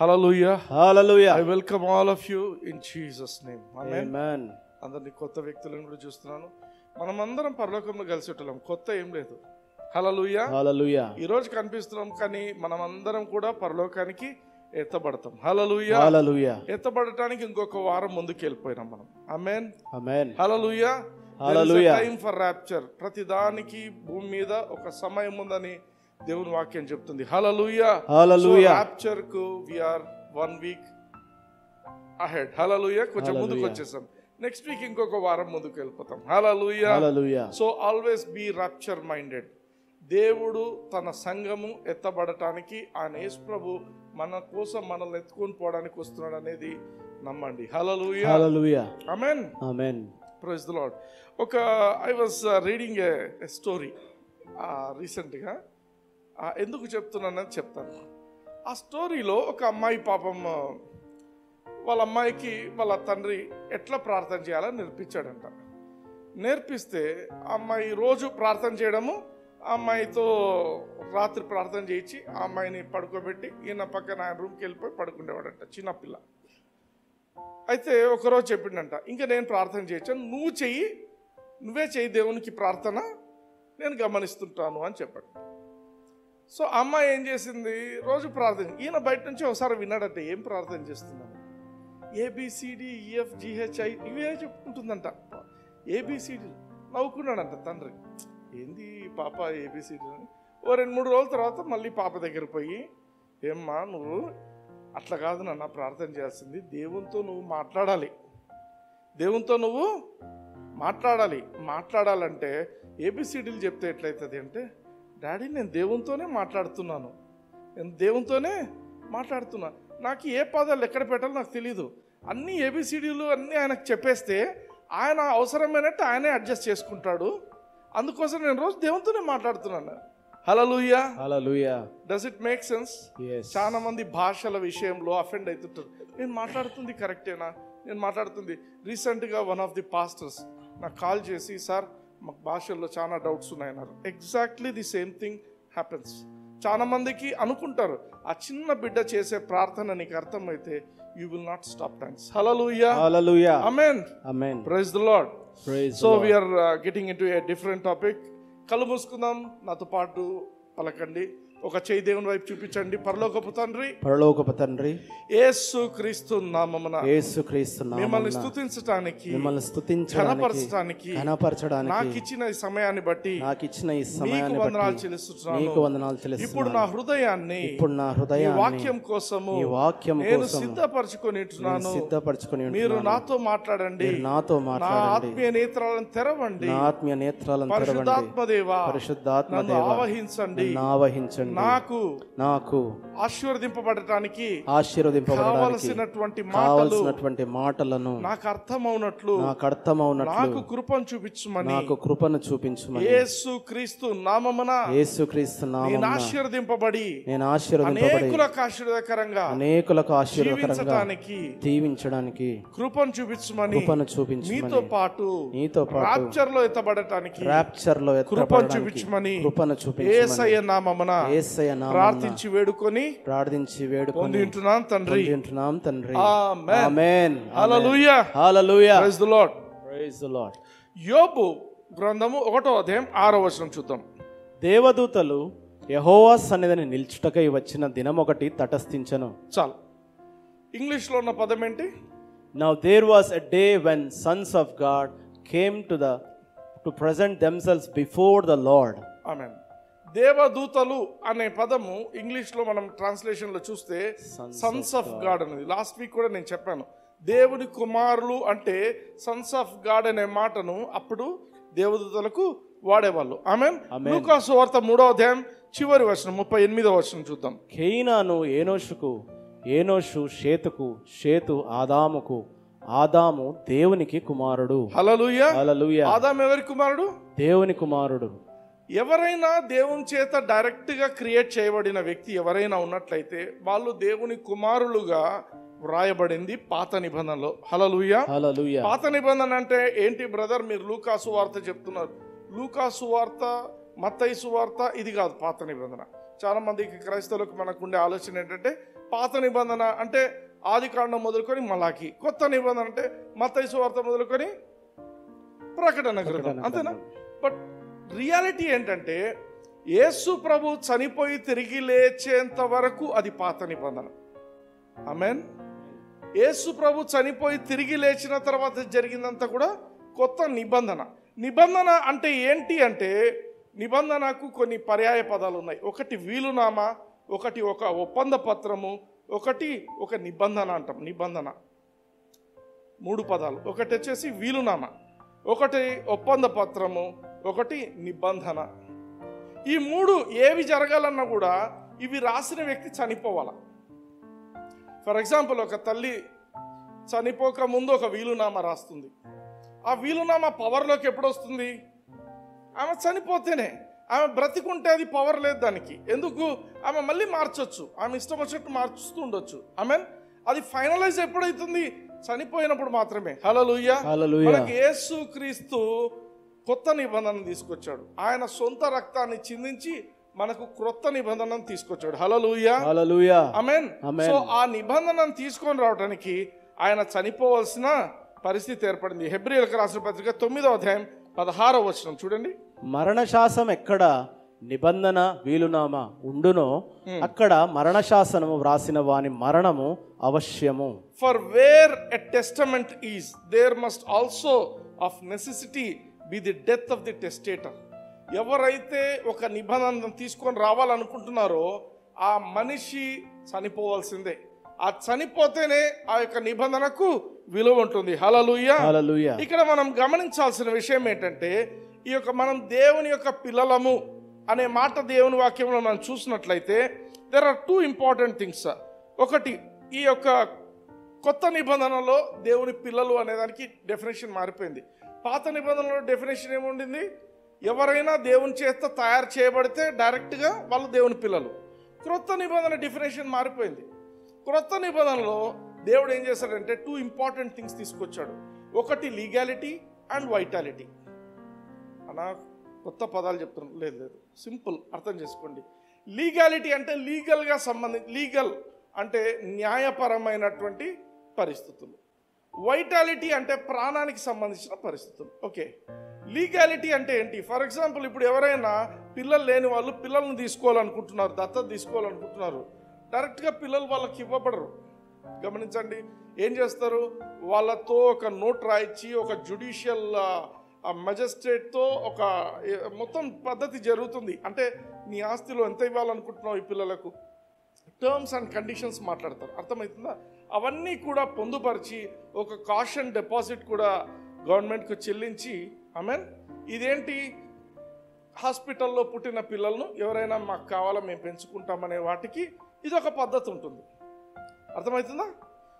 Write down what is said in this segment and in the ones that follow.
Hallelujah. Hallelujah. I welcome all of you in Jesus name. Amen. Amen. అందరినీ కొత్త వ్యక్తులను కూడా చూస్తున్నాను. మనమందరం పరలోకంలో కలిసి ఉంటాం. కొత్త ఏం లేదు. హల్లెలూయా. Hallelujah. ఈ రోజు కనిపిస్తున్నాం కానీ మనమందరం కూడా పరలోకానికి ఎత్తబడతాం. హల్లెలూయా. Hallelujah. ఎత్తబడటానికి ఇంకొక వారం ముందుకు వెళ్ళిపోయినాం మనం. ఆమేన్. Amen. Hallelujah. Hallelujah. Time for rapture. ప్రతి దానికి భూమి మీద ఒక సమయం ఉందని దేవుని వాక్యం చెప్తుంది. హల్లెలూయా. Hallelujah. రాప్చర్ కు వి ఆర్ 1 వీక్ అహెడ్. హల్లెలూయా. కొంచెం ముందుకు వచ్చేసాం. నెక్స్ట్ వీక్ ఇంకొక వారం ముందుకు వెళ్ళిపోతాం. హల్లెలూయా. Hallelujah. So always be rapture minded. దేవుడు తన సంఘము ఎత్తబడటానికి ఆయన యేసు ప్రభు మన కోసం మనల్ని ఎత్తుకొని పోవడానికి వస్తున్నాడు అనేది నమ్మండి. హల్లెలూయా. Hallelujah. Amen. Amen. Praise the lord. I was reading A story రీసెంట్గా. ఎందుకు చెప్తున్నానని చెప్తాను. ఆ స్టోరీలో ఒక అమ్మాయి పాపం వాళ్ళ అమ్మాయికి వాళ్ళ తండ్రి ఎట్లా ప్రార్థన చేయాలని నేర్పించాడంట. నేర్పిస్తే ఆ అమ్మాయి రోజు ప్రార్థన చేయడము, ఆ అమ్మాయితో రాత్రి ప్రార్థన చేయించి ఆ అమ్మాయిని పడుకోబెట్టి ఈయన పక్కన ఆయన రూమ్కి వెళ్ళిపోయి పడుకునేవాడంట చిన్నపిల్ల. అయితే ఒకరోజు చెప్పిండంట, ఇంకా నేను ప్రార్థన చేయొచ్చాను, నువ్వే చెయ్యి దేవునికి ప్రార్థన, నేను గమనిస్తుంటాను అని చెప్పాడు. సో అమ్మాయి ఏం చేసింది, రోజు ప్రార్థన. ఈయన బయట నుంచి ఒకసారి విన్నాడంట, ఏం ప్రార్థన చేస్తున్నాను, ABCDEFGHI ఇవే చెప్పుకుంటుందంట. ABCD నవ్వుకున్నాడంట తండ్రి, ఏంది పాప ABCD అని. ఓ 2-3 రోజుల తర్వాత మళ్ళీ పాప దగ్గర పోయి, ఏమ్మా నువ్వు అట్లా కాదు నాన్న ప్రార్థన చేయాల్సింది, దేవునితో నువ్వు మాట్లాడాలి, దేవునితో నువ్వు మాట్లాడాలంటే ABCDలు చెప్తే ఎట్లయితుంది అంటే, డాడీ నేను దేవునితోనే మాట్లాడుతున్నాను, నాకు ఏ పదాలు ఎక్కడ పెట్టాలో నాకు తెలీదు, అన్ని ABCDలు అన్నీ ఆయనకు చెప్పేస్తే ఆయన అవసరమైనట్టు ఆయనే అడ్జస్ట్ చేసుకుంటాడు, అందుకోసం నేను రోజు దేవునితోనే మాట్లాడుతున్నాను. హల్లెలూయా. Hallelujah. Does it make sense? Yes. చాలా మంది భాషల విషయంలో అఫెండ్ అవుతుంటారు. నేను మాట్లాడుతుంది కరెక్టేనా, రీసెంట్గా వన్ ఆఫ్ ది పాస్టర్స్ నాకు కాల్ చేసి, సార్ మాకు భాషల్లో చాలా డౌట్స్ ఉన్నాయన్నారు. Exactly the same thing happens. చాలా మందికి అనుకుంటారు, ఆ చిన్న బిడ్డ చేసే ప్రార్థన నీకు అర్థమైతే you will not stop thanks. Hallelujah. Hallelujah. Amen. Amen. Praise the Lord. Praise so the Lord. We are getting in to a different topic. కళ్ళు మూసుకుందాం, నాతో పాటు పలకండి. ఒక చేయి దేవుని వైపు చూపించండి. పరలోకపు తండ్రి, పరలోకపు తండ్రి, యేసుక్రీస్తు నామమున మిమ్మల్ని స్తుతించడానికి, ఘనపరచడానికి, నాకు ఇచ్చిన ఈ సమయాన్ని బట్టి మీకు వందనాలు చెల్లిస్తున్నాను. ఇప్పుడు నా హృదయాన్ని ఈ వాక్యం కోసము నేను సిద్ధపరచుకొని ఉంటున్నాను. మీరు నాతో మాట్లాడండి, నా ఆత్మీయ నేత్రాలను తెరవండి. పరిశుద్ధాత్మదేవా నన్ను ఆవహించండి. నాకు ఆశీర్వదింపబడటానికి కావలసినటువంటి మాటలను నాకు అర్థమవునట్లు నాకు కృపను చూపించుమని యేసుక్రీస్తు నామమున నేను ఆశీర్వదింపబడి అనేకులకు ఆశీర్వాదకరంగా దీవించడానికి కృపను చూపించుమని మీతో పాటు రాప్చర్ లో ఎత్తబడటానికి కృపను చూపించుమని యేసయ్య నామమున ప్రార్థించి వేడుకొని పొందింటున్నాం తండ్రి. Amen. Hallelujah. Hallelujah. Praise the Lord. Praise the Lord. యోబు గ్రంథము 1వ అధ్యాయం 6వ వచనం చూద్దాం. దేవదూతలు యెహోవా సన్నిధిని నిల్చుటకై వచ్చిన దినం ఒకటి తటస్థించెను. చాలు. ఇంగ్లీష్ లో ఉన్న పదం ఏంటి? Now there was a day when sons of God came to present themselves before the Lord. ఆమేన్. దేవదూతలు అనే పదము ఇంగ్లీష్ లో మనం ట్రాన్స్లేషన్ లో చూస్తే సన్స్ ఆఫ్ గాడ్ అనేది. లాస్ట్ వీక్ కూడా నేను చెప్పాను, దేవుని కుమారులు అంటే సన్స్ ఆఫ్ గాడ్ అనే మాటను అప్పుడు దేవదూతలకు వాడేవాళ్ళు. ఆమేన్. లూకా సువార్త 3వ అధ్యాయం చివరి వచనం 38వ వచనం చూద్దాం. కేయినాను ఏనోషుకు, ఏనోషు షేతుకు, షేతు ఆదాముకు, ఆదాము దేవునికి కుమారుడు. హల్లెలూయా. హల్లెలూయా. ఆదాము ఎవరి కుమారుడు? దేవుని కుమారుడు. ఎవరైనా దేవుని చేత డైరెక్ట్ గా క్రియేట్ చేయబడిన వ్యక్తి ఎవరైనా ఉన్నట్లయితే వాళ్ళు దేవుని కుమారులుగా వ్రాయబడింది పాత నిబంధనలో. హల్లెలూయా. హల్లెలూయా. పాత నిబంధన అంటే ఏంటి బ్రదర్? మీరు లూకా సువార్త చెప్తున్నారు. లూకా సువార్త, మత్తయి సువార్త ఇది కాదు పాత నిబంధన. చాలా మందికి క్రైస్తవులకు మనకుండే ఆలోచన ఏంటంటే పాత నిబంధన అంటే ఆదికాండం మొదలుకొని మలాకి, కొత్త నిబంధన అంటే మత్తయి సువార్త మొదలుకొని ప్రకటన గ్రంథం, అంతేనా? బట్ రియాలిటీ ఏంటంటే యేసు ప్రభు చనిపోయి తిరిగి లేచేంత వరకు అది పాత నిబంధన. ఆమేన్. యేసు ప్రభు చనిపోయి తిరిగి లేచిన తర్వాత జరిగిందంతా కూడా కొత్త నిబంధన. నిబంధన అంటే ఏంటి అంటే నిబంధనకు కొన్ని పర్యాయ పదాలు ఉన్నాయి. ఒకటి వీలునామా, ఒకటి ఒక ఒప్పంద పత్రము, ఒకటి ఒక నిబంధన అంటాం. నిబంధన 3 పదాలు. ఒకటి వచ్చేసి వీలునామా, ఒకటి ఒప్పంద పత్రము, ఒకటి నిబంధన. ఈ 3 ఏవి జరగాలన్నా కూడా ఇవి రాసిన వ్యక్తి చనిపోవాల. ఫర్ ఎగ్జాంపుల్, ఒక తల్లి చనిపోక ముందు ఒక వీలునామా రాస్తుంది. ఆ వీలునామా పవర్లోకి ఎప్పుడు వస్తుంది? ఆమె చనిపోతేనే. ఆమె బ్రతికుంటే అది పవర్ లేదు దానికి. ఎందుకు? ఆమె మళ్ళీ మార్చొచ్చు, ఆమె ఇష్టం వచ్చినట్టు మార్చుతూ ఉండొచ్చు. ఆమెన్. అది ఫైనలైజ్ ఎప్పుడైతుంది? చనిపోయినప్పుడు మాత్రమే. హల్లెలూయా. మనకి యేసు క్రీస్తు కొత్త నిబంధన తీసుకొచ్చాడు. ఆయన సొంత రక్తాన్ని చిందించి మనకు క్రొత్త నిబంధనను తీసుకొచ్చాడు. హల్లెలూయా. ఆమేన్. సో ఆ నిబంధనను తీసుకొని రావడానికి ఆయన చనిపోవాల్సిన పరిస్థితి ఏర్పడింది. హెబ్రీయులకు రాసిన పత్రిక 9వ అధ్యాయం 16వ వచనం చూడండి. మరణశాసనం ఎక్కడ నిబంధన వీలునామా ఉండునో అక్కడ మరణశాసనము వ్రాసిన వాని మరణము అవశ్యము. For where a testament is there must also of necessity be the death of the testator. ఎవరైతే ఒక నిబంధన తీసుకొని రావాలనుకుంటున్నారో ఆ మనిషి చనిపోవాల్సిందే. ఆ చనిపోతేనే ఆ యొక్క నిబంధనకు విలువ ఉంటుంది. హల్లెలూయా. ఇక్కడ మనం గమనించాల్సిన విషయం ఏంటంటే ఈ యొక్క మనం దేవుని యొక్క పిల్లలము అనే మాట దేవుని వాక్యంలో మనం చూసినట్లయితే దేర్ ఆర్ 2 ఇంపార్టెంట్ థింగ్స్. ఒకటి, ఈ యొక్క కొత్త నిబంధనలో దేవుని పిల్లలు అనేదానికి డెఫినేషన్ మారిపోయింది. పాత నిబంధనలో డెఫినేషన్ ఏముండింది? ఎవరైనా దేవుని చేత తయారు చేయబడితే డైరెక్ట్గా వాళ్ళు దేవుని పిల్లలు. క్రొత్త నిబంధన డెఫినేషన్ మారిపోయింది. క్రొత్త నిబంధనలో దేవుడు ఏం చేశాడంటే 2 ఇంపార్టెంట్ థింగ్స్ తీసుకొచ్చాడు. ఒకటి లీగాలిటీ అండ్ వైటాలిటీ. అలా కొత్త పదాలు చెప్తున్నాను, లేదు సింపుల్ అర్థం చేసుకోండి. లీగాలిటీ అంటే లీగల్గా లీగల్ అంటే న్యాయపరమైనటువంటి పరిస్థితులు. వైటాలిటీ అంటే ప్రాణానికి సంబంధించిన పరిస్థితులు. ఓకే, లీగాలిటీ అంటే ఏంటి? ఫర్ ఎగ్జాంపుల్, ఇప్పుడు ఎవరైనా పిల్లలు లేని వాళ్ళు పిల్లల్ని తీసుకోవాలనుకుంటున్నారు, దత్తత తీసుకోవాలనుకుంటున్నారు, డైరెక్ట్గా పిల్లలు వాళ్ళకి ఇవ్వబడరు. గమనించండి, ఏం చేస్తారు? వాళ్ళతో ఒక నోట్ రాయించి ఒక జ్యుడిషియల్ మెజిస్ట్రేట్తో ఒక మొత్తం పద్ధతి జరుగుతుంది. అంటే నీ ఆస్తిలో ఎంత ఇవ్వాలనుకుంటున్నావు ఈ పిల్లలకు, టర్మ్స్ అండ్ కండిషన్స్ మాట్లాడతారు. అర్థమవుతుందా? అవన్నీ కూడా పొందుపరిచి ఒక కాషన్ డిపాజిట్ కూడా గవర్నమెంట్కు చెల్లించి, ఆమెన్, ఇదేంటి, హాస్పిటల్లో పుట్టిన పిల్లలను ఎవరైనా మాకు కావాలా మేము పెంచుకుంటామనే వాటికి ఇది ఒక పద్ధతి ఉంటుంది. అర్థమవుతుందా?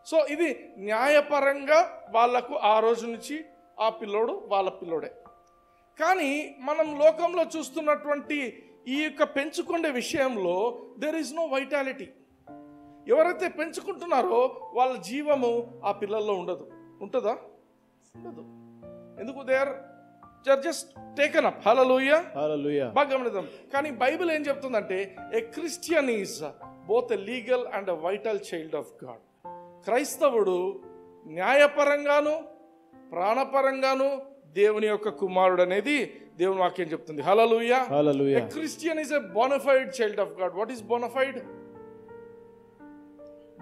సో ఇది న్యాయపరంగా వాళ్లకు ఆ రోజు నుంచి ఆ పిల్లోడు వాళ్ళ పిల్లోడే. కానీ మనం లోకంలో చూస్తున్నటువంటి ఈ యొక్క పెంచుకునే విషయంలో దెర్ ఈజ్ నో వైటాలిటీ. ఎవరైతే పెంచుకుంటున్నారో వాళ్ళ జీవము ఆ పిల్లల్లో ఉండదు. ఉంటుందా? ఉండదు. ఎందుకు? They are just taken up. హల్లెలూయా. బాగా గమనిద్దాం. కానీ బైబిల్ ఏం చెప్తుందంటే a Christian is both a legal and a vital child of God. క్రైస్తవుడు న్యాయపరంగాను ప్రాణపరంగాను దేవుని యొక్క కుమారుడు అనేది దేవుని వాక్యం చెప్తుంది. హల్లెలూయా. A Christian is a bona fide child of God. What is bona fide?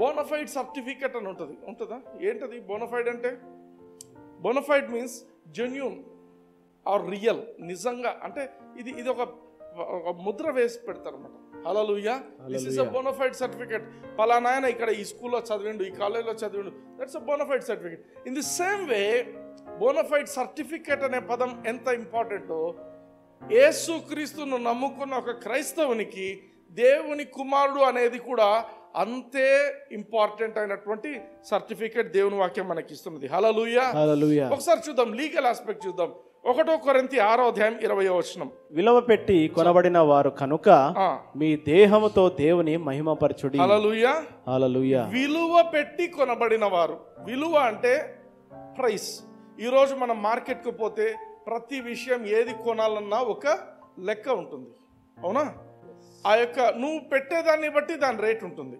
Bona fide certificate అని ఉంటుంది. ఉంటుందా? ఏంటది బోనఫైడ్ అంటే? Bona fide means genuine or real. నిజంగా అంటే ఇది ఒక ముద్ర వేసి పెడతారు అన్నమాట. హల్లెలూయా. This is a bona fide certificate. పలానా ఆయన ఇక్కడ ఈ స్కూల్లో చదివిండు, ఈ కాలేజ్లో చదివిండు, that's a bona fide certificate. In the same way bona fide certificate అనే పదం ఎంత ఇంపార్టెంటో, యేసుక్రీస్తును నమ్ముకున్న ఒక క్రైస్తవునికి దేవుని కుమారుడు అనేది కూడా అంతే ఇంపార్టెంట్ అయినటువంటి సర్టిఫికెట్ దేవుని వాక్యం మనకి ఇస్తున్నది. హల్లెలూయా. ఒకసారి చూద్దాం, లీగల్ ఆస్పెక్ట్ చూద్దాం. 1 కొరింథీ 6వ అధ్యాయం 20వ వచనం. విలువ పెట్టి కొనబడిన వారు కనుక మీ దేహముతో దేవుని మహిమపరచుడి. హల్లెలూయా. విలువ పెట్టి కొనబడిన వారు. విలువ అంటే ప్రైస్. ఈరోజు మనం మార్కెట్కి పోతే ప్రతి విషయం ఏది కొనాలన్నా ఒక లెక్క ఉంటుంది, అవునా? ఆ యొక్క నువ్వు పెట్టేదాన్ని బట్టి దాని రేట్ ఉంటుంది.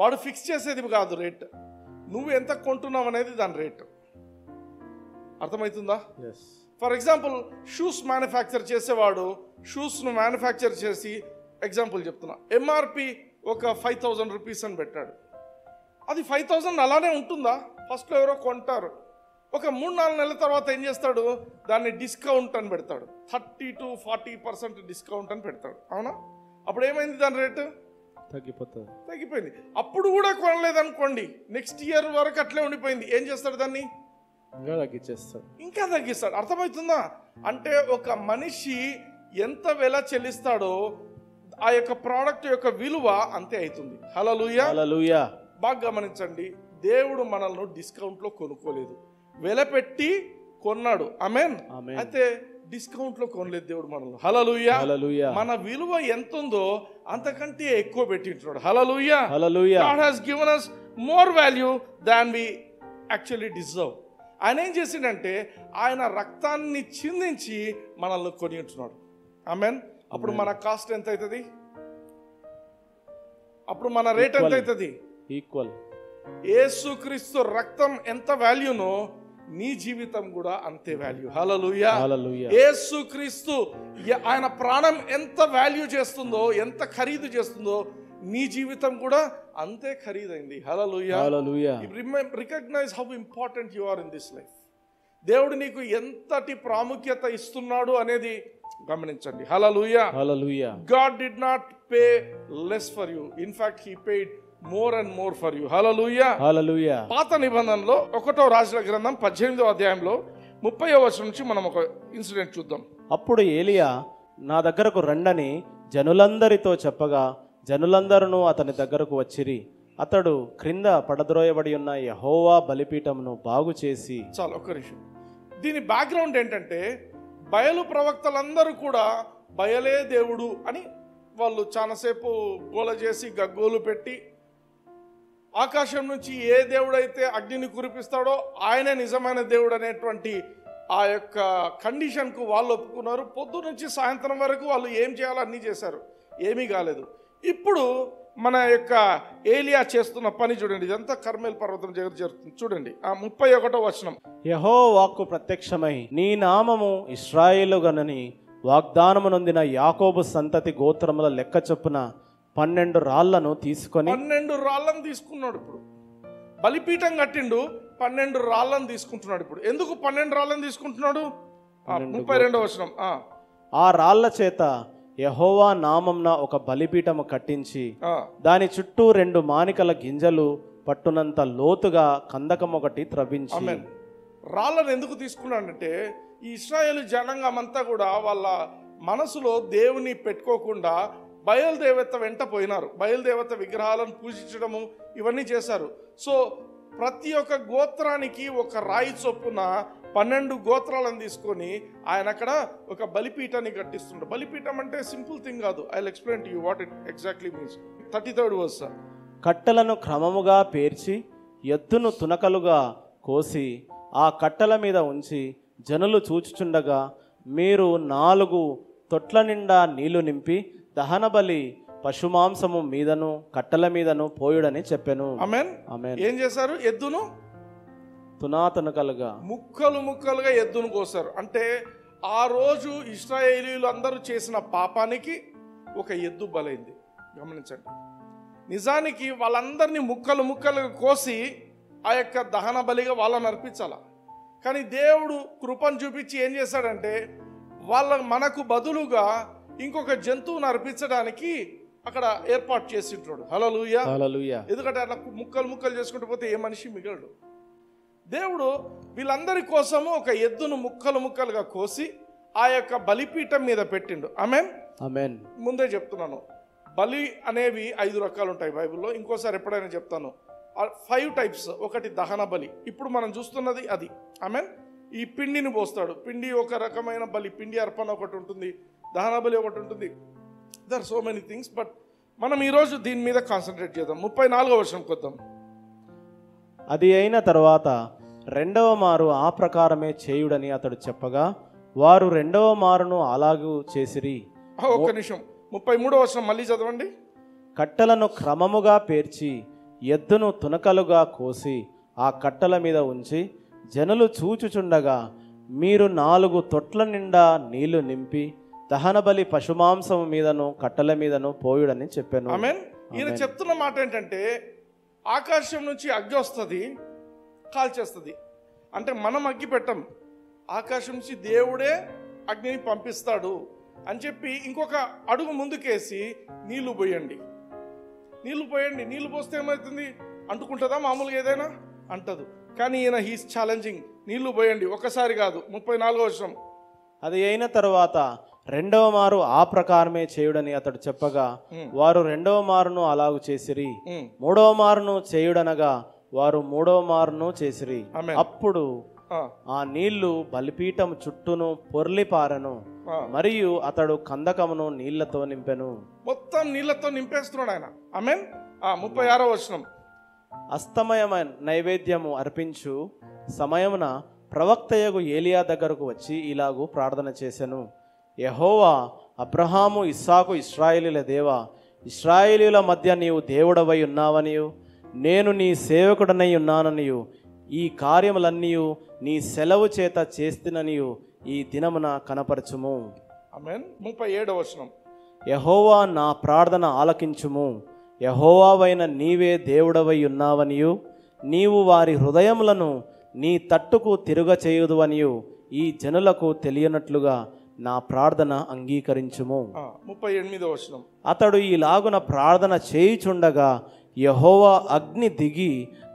వాడు ఫిక్స్ చేసేది కాదు రేట్, నువ్వు ఎంత కొంటున్నావు అనేది దాని రేట్. అర్థమవుతుందా? ఫర్ ఎగ్జాంపుల్ షూస్ మ్యానుఫ్యాక్చర్ చేసేవాడు షూస్ను మ్యానుఫ్యాక్చర్ చేసి, ఎగ్జాంపుల్ చెప్తున్నా, ఎంఆర్పి ఒక 5,000 రూపీస్ అని పెట్టాడు. అది 5,000 అలానే ఉంటుందా? ఫస్ట్లో ఎవరో కొంటారు, ఒక 3-4 నెలల తర్వాత ఏం చేస్తాడు, దాన్ని డిస్కౌంట్ అని పెడతాడు, 30 to 40% డిస్కౌంట్ అని పెడతాడు. అవునా? అప్పుడు ఏమైంది, దాని రేటు తగ్గిపోయింది. అప్పుడు కూడా కొనలేదనుకోండి, నెక్స్ట్ ఇయర్ వరకు అట్లే ఉండిపోయింది. ఏం చేస్తాడు, దాన్ని ఇంకా తగ్గిస్తాడు. అర్థమవుతుందా? అంటే ఒక మనిషి ఎంత వెల చెల్లిస్తాడో ఆ యొక్క ప్రోడక్ట్ యొక్క విలువ అంతే అవుతుంది. హల్లెలూయా. బాగా గమనించండి, దేవుడు మనల్ని డిస్కౌంట్ లో కొనుక్కోలేదు, వెల పెట్టి కొన్నాడు. ఆమేన్. అయితే డిస్కౌంట్ లో కొనలేదు దేవుడు మనల్ని. హల్లెలూయా. మన విలువ ఎంత ఉందో అంతకంటే ఎక్కువ పెట్టింటున్నాడు. హల్లెలూయా. God has given us more value than we actually deserve. ఆయన ఏం చేసిండంటే ఆయన రక్తాన్ని చిందించి మనల్ని కొని ఉంటున్నాడు. ఆమేన్. అప్పుడు మన కాస్ట్ ఎంత అవుతుంది? అప్పుడు మన రేట్ ఎంత అవుతుంది? ఈక్వల్. యేసుక్రీస్తు రక్తం ఎంత వాల్యూనో నీ జీవితం కూడా అంతే వాల్యూ. హల్లెలూయా. యేసుక్రీస్తు ఆయన ప్రాణం ఎంత వాల్యూ చేస్తుందో, ఎంత ఖరీదు చేస్తుందో, నీ జీవితం కూడా అంతే ఖరీదైంది. హల్లెలూయా. Recognise how important you are in this life. దేవుడు నీకు ఎంతటి ప్రాముఖ్యత ఇస్తున్నాడు అనేది గమనించండి. హల్లెలూయా. God did not pay less for you. In fact, he paid more and more for you. హల్లెలూయా. పాత నిబంధనలో 1వ రాజుల గ్రంథం 18వ అధ్యాయంలో 30వ వచనం నుంచి మనం ఒక ఇన్సిడెంట్ చూద్దాం. అప్పుడు ఏలియా నా దగ్గరకు రండని జనులందరితో చెప్పగా జనులందరూ అతని దగ్గరకు వచ్చిరి. అతడు క్రింద పడద్రోయబడి ఉన్న యెహోవా బలిపీఠమును బాగు చేసి. చాలా ఒక్క నిమిషం. దీని బ్యాక్గ్రౌండ్ ఏంటంటే, బయలు ప్రవక్తలందరూ కూడా బయలే దేవుడు అని వాళ్ళు చాలాసేపు గోల చేసి గగ్గోలు పెట్టి, ఆకాశం నుంచి ఏ దేవుడైతే అగ్నిని కురిపిస్తాడో ఆయనే నిజమైన దేవుడు అనేటువంటి ఆ యొక్క కండిషన్కు వాళ్ళు ఒప్పుకున్నారు. పొద్దు నుంచి సాయంత్రం వరకు వాళ్ళు ఏం చేయాలో అన్నీ చేశారు, ఏమీ కాలేదు. ఇప్పుడు మన యొక్క ఏలియా చేస్తున్న పని చూడండి. ఇదంతా కర్మేల్ పర్వతం దగ్గర జరుగుతుంది. చూడండి ఆ 31వ వచనం. యెహోవా వాక్కు ప్రత్యక్షమై నీ నామము ఇశ్రాయేలుగనని వాగ్దానము నొందిన యాకోబు సంతతి గోత్రముల లెక్క చొప్పున 12 రాళ్లను తీసుకొని. 12 రాళ్లను తీసుకున్నాడు. ఇప్పుడు బలిపీఠం కట్టిండు, 12 రాళ్లను తీసుకుంటున్నాడు. ఇప్పుడు ఎందుకు 12 రాళ్లను తీసుకుంటున్నాడు? 32వ వచనం. ఆ రాళ్ల చేత యెహోవా నామంన ఒక బలిపీఠము కట్టించి దాని చుట్టూ 2 మానికల గింజలు పట్టునంత లోతుగా కందకం ఒకటి త్రవ్వించి. రాళ్ళను ఎందుకు తీసుకున్నాడంటే, ఈ ఇశ్రాయేలు జనాంగం అంతా కూడా వాళ్ళ మనసులో దేవుని పెట్టుకోకుండా బయలుదేవత వెంట పోయినారు. బయలుదేవత విగ్రహాలను పూజించడము ఇవన్నీ చేశారు. సో ప్రతి ఒక్క గోత్రానికి ఒక రాయి చొప్పున 12 గోత్రాలను తీసుకొని ఆయన అక్కడ ఒక బలిపీఠాన్ని కట్టిస్తుంటాడు. బలిపీఠం అంటే సింపుల్ థింగ్ కాదు. I will explain to you what it exactly means. 33rd verse. కట్టెలను క్రమముగా పేర్చి ఎద్దును తునకలుగా కోసి ఆ కట్టెల మీద ఉంచి జనులు చూచుచుండగా మీరు 4 తొట్ల నిండా నీళ్లు నింపి దహన బలి పశుమాంసము మీదను కట్టెల మీదను పోయుడని చెప్పెను. ఆమేన్. ఏం చేశారు? ఎద్దును తునాతునకలుగా ముక్కలుగా ఎద్దును కోసారు. అంటే ఆ రోజు ఇశ్రాయేలీయులు అందరూ చేసిన పాపానికి ఒక ఎద్దు బలైంది. గమనించండి. నిజానికి వాళ్ళందరినీ ముక్కలుగా కోసి ఆ యొక్క దహన బలిగా వాళ్ళని అర్పించాల. కానీ దేవుడు కృపను చూపించి ఏం చేశాడంటే, మనకు బదులుగా ఇంకొక జంతువును అర్పించడానికి అక్కడ ఏర్పాటు చేసింటాడు. హల్లెలూయా. ఎందుకంటే అట్లా ముక్కలు చేసుకుంటూ పోతే ఏ మనిషి మిగలడు. దేవుడు వీళ్ళందరి కోసము ఒక ఎద్దును ముక్కలుగా కోసి ఆ యొక్క బలిపీఠం మీద పెట్టిండు. ఆమేన్. ముందే చెప్తున్నాను, బలి అనేవి 5 రకాలు ఉంటాయి బైబిల్లో. ఇంకోసారి ఎప్పుడైనా చెప్తాను. 5 types. ఒకటి దహన బలి, ఇప్పుడు మనం చూస్తున్నది అది. ఆమేన్. ఈ పిండిని పోస్తాడు. పిండి ఒక రకమైన బలి, పిండి అర్పణ ఒకటి ఉంటుంది, దహన బలి ఒకటి ఉంటుంది. There so many things. But మనం ఈరోజు దీని మీద కాన్సన్ట్రేట్ చేద్దాం. 34వ వచనం కొద్దాం. అది అయిన తర్వాత 2వ మారు ఆ ప్రకారమే చేయుడని అతడు చెప్పగా వారు 2వ మారును అలాగూ చేసిరి. ఒక్క నిమిషం. 33వ వచనం మళ్ళీ చదవండి. కట్టెలను క్రమముగా పేర్చి ఎద్దును తునకలుగా కోసి ఆ కట్టెల మీద ఉంచి జనులు చూచుచుండగా మీరు 4 తొట్ల నిండా నీళ్లు నింపి దహనబలి పశుమాంసము మీదను కట్టెల మీదను పోయుడని చెప్పాను. ఆమేన్. ఈయన చెప్తున్న మాట ఏంటంటే ఆకాశం నుంచి అగ్గి వస్తుంది, కాల్చేస్తుంది. అంటే మనం అగ్గి పెట్టం, ఆకాశం నుంచి దేవుడే అగ్నిని పంపిస్తాడు అని చెప్పి ఇంకొక అడుగు ముందుకేసి నీళ్లు పోయండి. నీళ్లు పోస్తే ఏమవుతుంది? అంటుకుంటుందా మామూలుగా ఏదైనా? అంటదు. కానీ ఈయన హీస్ ఛాలెంజింగ్, నీళ్లు పోయండి, ఒకసారి కాదు. 34వ వచనం. అది అయిన తరువాత 2వ మారు ఆ ప్రకారమే చేయుడని అతడు చెప్పగా వారు 2వ మారును అలాగు చేసిరి. 3వ మారును చేయుడనగా వారు 3వ మారును చేసిరి. అప్పుడు ఆ నీళ్లు బలిపీఠం చుట్టూను పొర్లి పారెను. మరియు అతడు కందకమును నీళ్లతో నింపెను. మొత్తం నీళ్లతో నింపేస్తున్నాడు ఆయన. ఆమేన్. 36వ వచనం. అస్తమయమైన నైవేద్యము అర్పించు సమయమున ప్రవక్తయగు ఏలియా దగ్గరకు వచ్చి ఇలాగూ ప్రార్థన చేసెను. యెహోవా, అబ్రహాము, ఇస్సాకు, ఇశ్రాయేలీల దేవా, ఇశ్రాయేలీల మధ్య నీవు దేవుడవై ఉన్నావనియు నేను నీ సేవకుడనై ఉన్నాననియు ఈ కార్యములన్నీయు నీ సెలవు చేత చేస్తుననియు ఈ దినమున కనపరచుము. ఆమేన్. 37వ వచనం. యెహోవా, నా ప్రార్థన ఆలకించుము. యెహోవావైన నీవే దేవుడవై ఉన్నావనియు నీవు వారి హృదయములను నీ తట్టుకు తిరుగచేయుదువనియు ఈ జనులకు తెలియనట్లుగా నా ప్రార్థన అంగీకరించుము. 38వ వచనం. అతడు ఈలాగున ప్రార్థన చేయుచుండగా యెహోవా అగ్ని దిగి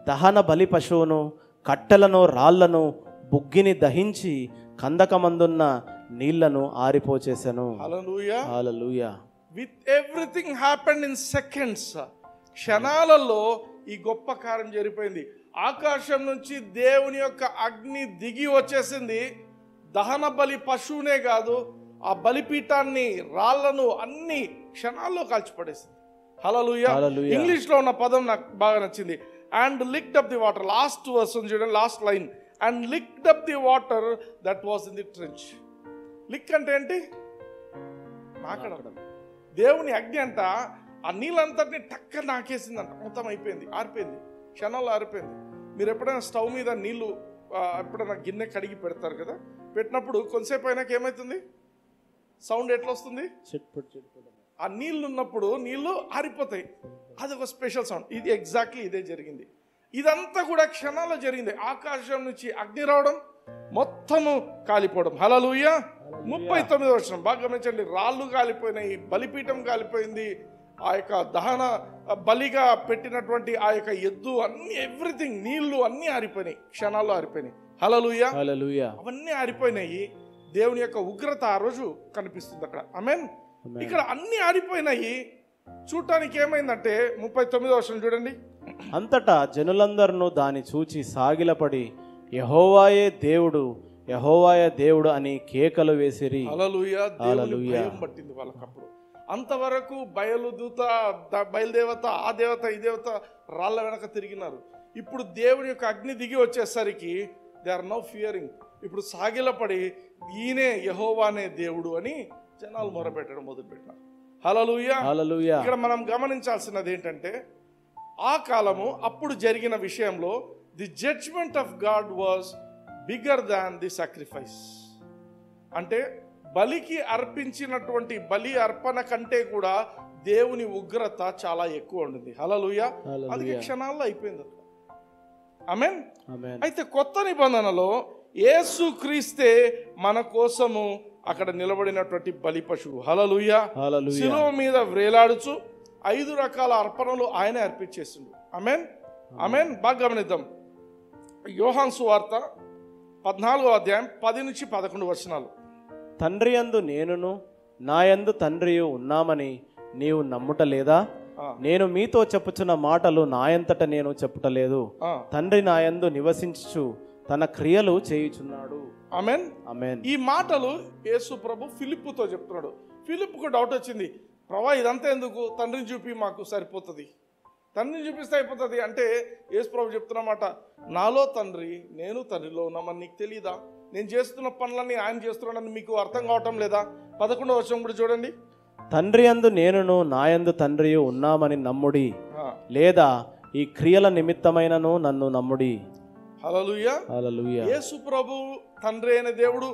దహన బలి పశువును కట్టెలను రాళ్లను బుగ్గిని దహించి కందకమందున్న నీళ్లను ఆరిపోచేసెను. హల్లెలూయా. హల్లెలూయా. With everything happened in seconds. క్షణాలలో ఈ గొప్ప కార్యం జరిగిపోయింది. ఆకాశం నుంచి దేవుని యొక్క అగ్ని దిగి వచ్చేసింది. దహన బలి పశువునే కాదు, ఆ బలిపీఠాన్ని, రాళ్లను అన్ని క్షణాల్లో కాల్చిపడేసింది. హల్లెలూయా. ఇంగ్లీష్ లో ఉన్న పదం నాకు బాగా నచ్చింది. And licked up the water. Last verse చూడండి, last line. And licked up the water that was in the trench. Lick అంటే ఏంటి? నాకడం. దేవుని అగ్ని అంట ఆ నీళ్ళంతటిని టక్క నాకేసిందంట. మొత్తం అయిపోయింది, ఆరిపోయింది, క్షణంలో ఆరిపోయింది. మీరు ఎప్పుడైనా స్టవ్ మీద నీళ్లు ఎప్పుడైనా గిన్నె కడిగి పెడతారు కదా, పెట్టినప్పుడు కొంతసేపు అయినాక ఏమవుతుంది? సౌండ్ ఎట్లా వస్తుంది? ఆ నీళ్ళు ఉన్నప్పుడు నీళ్లు ఆరిపోతాయి. అది ఒక స్పెషల్ సౌండ్. ఇది ఎగ్జాక్ట్లీ ఇదే జరిగింది. ఇదంతా కూడా క్షణాల్లో జరిగింది. ఆకాశం నుంచి అగ్ని రావడం, మొత్తము కాలిపోవడం. హల్లెలూయా. 39వ వచనం బాగా గమనించండి. రాళ్ళు కాలిపోయినాయి, బలిపీఠం కాలిపోయింది, ఆ యొక్క దహన బలిగా పెట్టినటువంటి ఆ యొక్క ఎద్దు, అన్ని ఎవ్రీథింగ్, నీళ్లు అన్ని ఆరిపోయినాయి, క్షణాల్లో ఆరిపోయినాయి. హల్లెలూయా. హల్లెలూయా. అవన్నీ ఆరిపోయినాయి. దేవుని యొక్క ఉగ్రత ఆ రోజు కనిపిస్తుంది అక్కడ. ఆమేన్. ఇక్కడ అన్ని ఆరిపోయినాయి. చూడటానికి ఏమైందంటే 39వ వచనం చూడండి. అంతటా జనులందరూ దాన్ని చూచి సాగిలపడి యెహోవాయే దేవుడు, యెహోవాయే దేవుడు అని కేకలు వేసిరి. హల్లెలూయా. దేవుని భయం పట్టింది వాళ్ళకప్పుడు. అంతవరకు బయలుదూత, బయలుదేవత, ఆ దేవత, ఈ దేవత రాళ్ళ వెనక తిరిగినారు. ఇప్పుడు దేవుని యొక్క అగ్ని దిగి వచ్చేసరికి దే ఆర్ నౌ ఫియరింగ్. ఇప్పుడు సాగిలపడి ఈయనే యెహోవానే దేవుడు అని జనాలు మొరపెట్టడం మొదలుపెట్టినారు. హల్లెలూయా. హల్లెలూయా. ఇక్కడ మనం గమనించాల్సినది ఏంటంటే ఆ కాలము అప్పుడు జరిగిన విషయంలో the judgement of God was bigger than the sacrifice. అంటే బలికి అర్పించినటువంటి బలి అర్పణ కంటే కూడా దేవుని ఉగ్రత చాలా ఎక్కువ ఉండింది. హల్లెలూయా. అది క్షణాల్లో అయిపోయింది. ఆమేన్. అయితే కొత్త నిబంధనలో యేసు క్రీస్తే మన కోసము అక్కడ నిలబడినటువంటి బలి పశువు. హల్లెలూయా. శిలువ మీద వ్రేలాడుచు 5 రకాల అర్పణలు ఆయనే అర్పించేసిండు. ఆమేన్. ఆమేన్. బాగా గమనిద్దాం. యోహాను సువార్త 14వ అధ్యాయం 10 నుంచి 11 వచనాలు. తండ్రి యందు నేనును నా యందు తండ్రియు ఉన్నామని నీవు నమ్ముటలేదా? నేను మీతో చెప్పుచున్న మాటలు నాయంతట నేను చెప్పుటలేదు. తండ్రి నా యందు నివసించుచు తన క్రియలు చేయుచున్నాడు. ఆమేన్. ఆమేన్. ఈ మాటలు యేసు ప్రభు ఫిలిప్పుతో చెప్తున్నాడు. ఫిలిప్పుకు డౌట్ వచ్చింది, ప్రభా ఇదంతా ఎందుకు? తండ్రిని చూపి మాకు సరిపోతుంది, తండ్రిని చూపిస్తే అయిపోతుంది అంటే యేసు ప్రభు చెప్తున్నమాట, నాలో తండ్రి, నేను తండ్రిలో ఉన్నామని నీకు తెలీదా? నేను చేస్తున్న పనులన్నీ ఆయన చేస్తున్నాడని మీకు అర్థం కావటం లేదా? 11వ వచనం కూడా చూడండి. తండ్రి యందు నేనును నాయందు తండ్రియు ఉన్నామని నమ్ముడి, ఆ, లేదా ఈ క్రియల నిమిత్తమైనను నన్ను నమ్ముడి. హల్లెలూయా. హల్లెలూయా. యేసు ప్రభు తండ్రి అయిన దేవుడు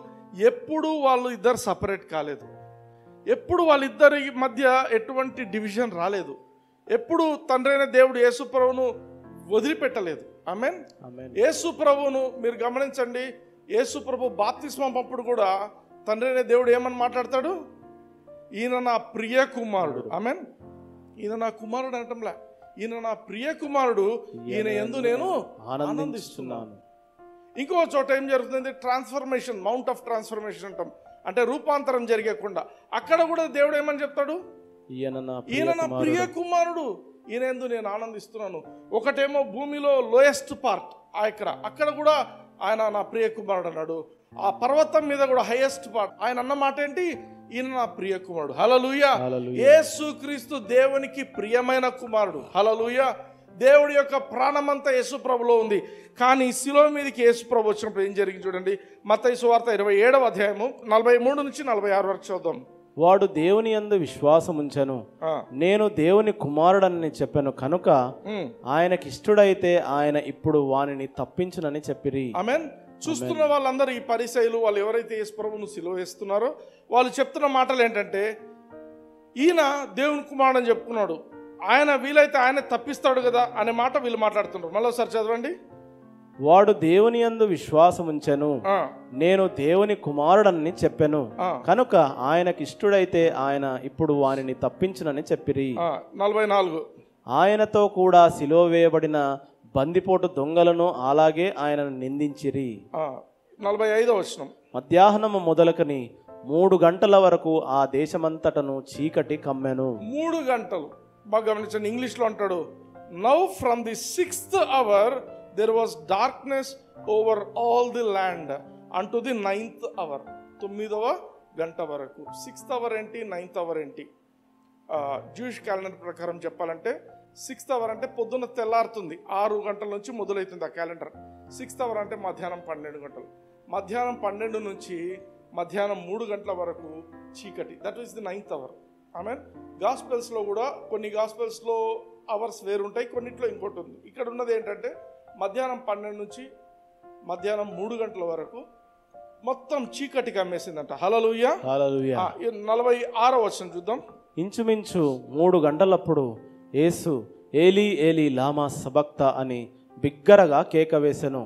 ఎప్పుడు వాళ్ళు ఇద్దరు సపరేట్ కాలేదు. ఎప్పుడు వాళ్ళిద్దరి మధ్య ఎటువంటి డివిజన్ రాలేదు. ఎప్పుడు తండ్రి అయిన దేవుడు యేసు ప్రభువును వదిలిపెట్టలేదు. ఆమేన్. ఆమేన్. యేసు ప్రభువును మీరు గమనించండి. యేసు ప్రభు బాప్తిస్మం అప్పుడు కూడా తండ్రి అయిన దేవుడు ఏమని మాట్లాడతాడు? ఈయన నా ప్రియ కుమారుడు. ఆమేన్. ఈయన నా కుమారుడు అనటంలా, ఈయన నా ప్రియ కుమారుడు, ఈయన యందు నేను ఆనందిస్తున్నాను. ఇంకో చోట ఏం జరుగుతుంది? ట్రాన్స్ఫర్మేషన్, మౌంట్ ఆఫ్ ట్రాన్స్ఫర్మేషన్ అంటాం, అంటే రూపాంతరం జరిగకుండా. అక్కడ కూడా దేవుడు ఏమని చెప్తాడు? ఈయన నా ప్రియ కుమారుడు, ఈయన యందు నేను ఆనందిస్తున్నాను. ఒకటేమో భూమిలో లోయెస్ట్ పార్ట్ అక్కడ కూడా ఆయన నా ప్రియ కుమారుడు అన్నాడు. ఆ పర్వతం మీద కూడా హైయెస్ట్ పార్ట్ ఆయన అన్న మాట ఏంటి? ఈయన నా ప్రియ కుమారుడు. హల్లెలూయా. యేసుక్రీస్తు దేవునికి ప్రియమైన కుమారుడు. హల్లెలూయా. దేవుడి యొక్క ప్రాణమంతా యేసు ప్రభులో ఉంది. కానీ శిలువ మీదకి యేసు ప్రభు వచ్చినప్పుడు ఏం జరిగింది చూడండి. మత్తయి సువార్త 27వ అధ్యాయము 43 నుంచి 46 వరకు చూద్దాం. వాడు దేవుని యందు విశ్వాసం ఉంచెను, నేను దేవుని కుమారుడని చెప్పాను కనుక ఆయనకి ఇష్టడైతే ఆయన ఇప్పుడు వానిని తప్పించునని చెప్పిరి. ఆమేన్. చూస్తున్న వాళ్ళందరూ ఈ పరిసయ్యులు వాళ్ళు ఎవరైతే యేసు ప్రభువును సిలువ వేస్తున్నారో వాళ్ళు చెప్తున్న మాటలు ఏంటంటే, ఈయన దేవుని కుమారుడు అని చెప్పుకున్నాడు, ఆయన వీలైతే ఆయన తప్పిస్తాడు కదా అనే మాట వీళ్ళు మాట్లాడుతున్నారు. మళ్ళీ ఒకసారి చదవండి. వాడు దేవుని యందు విశ్వాసం ఉంచెను, నేను దేవుని కుమారుడని చెప్పాను కనుక ఆయనకి ఇష్టడైతే ఆయన ఇప్పుడు వానిని తప్పించునని చెప్పిరి. 44 ఆయనతో కూడా సిలువ వేయబడిన బందిపోటు దొంగలను అలాగే ఆయనను నిందించిరి. 45వ వచనం. మధ్యాహ్నము మొదలుకని 3 గంటల వరకు ఆ దేశమంతటను చీకటి కమ్మెను. 3 గంటలు బాగా గమనించండి. ఇంగ్లీష్లో అంటాడు, now from the 6th hour there was darkness over all the land unto the 9th hour. 9వ గంట వరకు. 6th hour ఏంటి, 9th hour ఏంటి? జూయిష్ క్యాలెండర్ ప్రకారం చెప్పాలంటే 6th hour అంటే పొద్దున్న తెల్లారుతుంది, 6 గంటల నుంచి మొదలవుతుంది ఆ క్యాలెండర్. 6th hour అంటే మధ్యాహ్నం 12 గంటలు. మధ్యాహ్నం 12 నుంచి మధ్యాహ్నం 3 గంటల వరకు చీకటి. That is the 9th hour. ఆమెన్. గాస్పెల్స్లో కూడా కొన్ని గాస్పెల్స్లో అవర్స్ వేరుంటాయి, కొన్నిట్లో ఇంకోటి ఉంది. ఇక్కడ ఉన్నది ఏంటంటే మధ్యాహ్నం 12 నుంచి మధ్యాహ్నం 3 గంటల వరకు మొత్తం చీకటి కమ్మేసిందంట. హల్లెలూయా. హల్లెలూయా. 46వ వచనం చూద్దాం. ఇంచుమించు 3 గంటలప్పుడు యేసు ఏలీ ఏలీ లామా సబక్త అని బిగ్గరగా కేక వేసెను.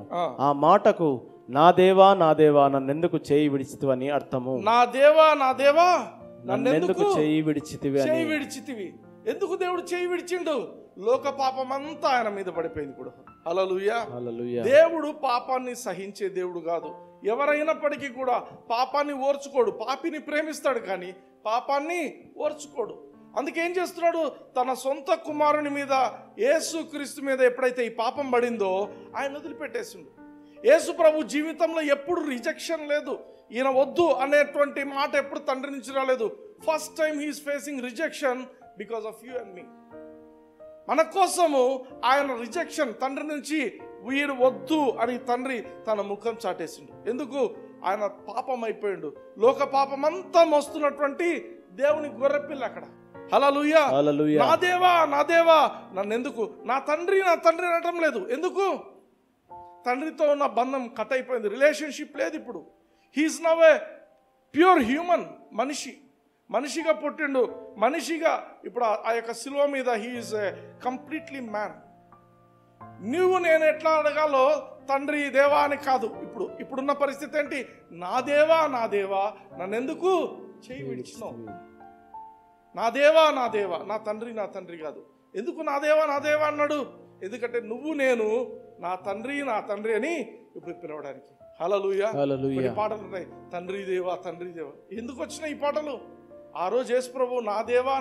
ఆ మాటకు నా దేవా నా దేవా నన్నెందుకు చేయి విడిచితివని అర్థము. నా దేవా నా దేవా నన్నెందుకు చేయి విడిచితివి. ఎందుకు దేవుడు చేయి విడిచిండు? లోక పాపం అంతా ఆయన మీద పడిపోయింది కూడా. హల్లెలూయా. హల్లెలూయా. దేవుడు పాపాన్ని సహించే దేవుడు కాదు. ఎవరైనప్పటికీ కూడా పాపాన్ని ఓర్చుకోడు. పాపిని ప్రేమిస్తాడు కానీ పాపాన్ని ఓర్చుకోడు. అందుకేం చేస్తున్నాడు? తన సొంత కుమారుని మీద, యేసుక్రీస్తు మీద ఎప్పుడైతే ఈ పాపం పడిందో ఆయన వదిలిపెట్టేసిండు. యేసు ప్రభు జీవితంలో ఎప్పుడు రిజెక్షన్ లేదు. ఈయన వద్దు అనేటువంటి మాట ఎప్పుడు తండ్రి నుంచి రాలేదు. First time he is facing rejection because of you and me. మన కోసము ఆయన రిజెక్షన్ తండ్రి నుంచి, వీడు వద్దు అని తండ్రి తన ముఖం చాటేసిండు. ఎందుకు? ఆయన పాపం అయిపోయిండు. లోక పాపం అంతా మోస్తున్నటువంటి దేవుని గొర్రెపిల్ల అక్కడ. హల్లెలూయా. నా దేవా నా దేవా నన్నెందుకు, నా తండ్రి అనటం లేదు. ఎందుకు? తండ్రితో ఉన్న బంధం కట్ అయిపోయింది, రిలేషన్షిప్ లేదు ఇప్పుడు. He is now a pure human. మనిషిగా పుట్టిండు, మనిషిగా ఇప్పుడు ఆ యొక్క శిలువ మీద హీఈస్ కంప్లీట్లీ మ్యాన్. నువ్వు నేను ఎట్లా అడగాలో తండ్రి దేవా అని కాదు. ఇప్పుడున్న పరిస్థితి ఏంటి? నా దేవా నన్నెందుకు చేయి విడిచినావు. నా దేవా నా తండ్రి కాదు. ఎందుకు నా దేవా అన్నాడు? ఎందుకంటే నువ్వు నేను నా తండ్రి అని ఇప్పుడు పిలవడానికి. హల్లెలూయా. కొన్ని పాటలు ఉన్నాయి, తండ్రి దేవా. ఎందుకు వచ్చినాయి ఈ పాటలు? ఆ రోజు యేసు ప్రభు నా దేవా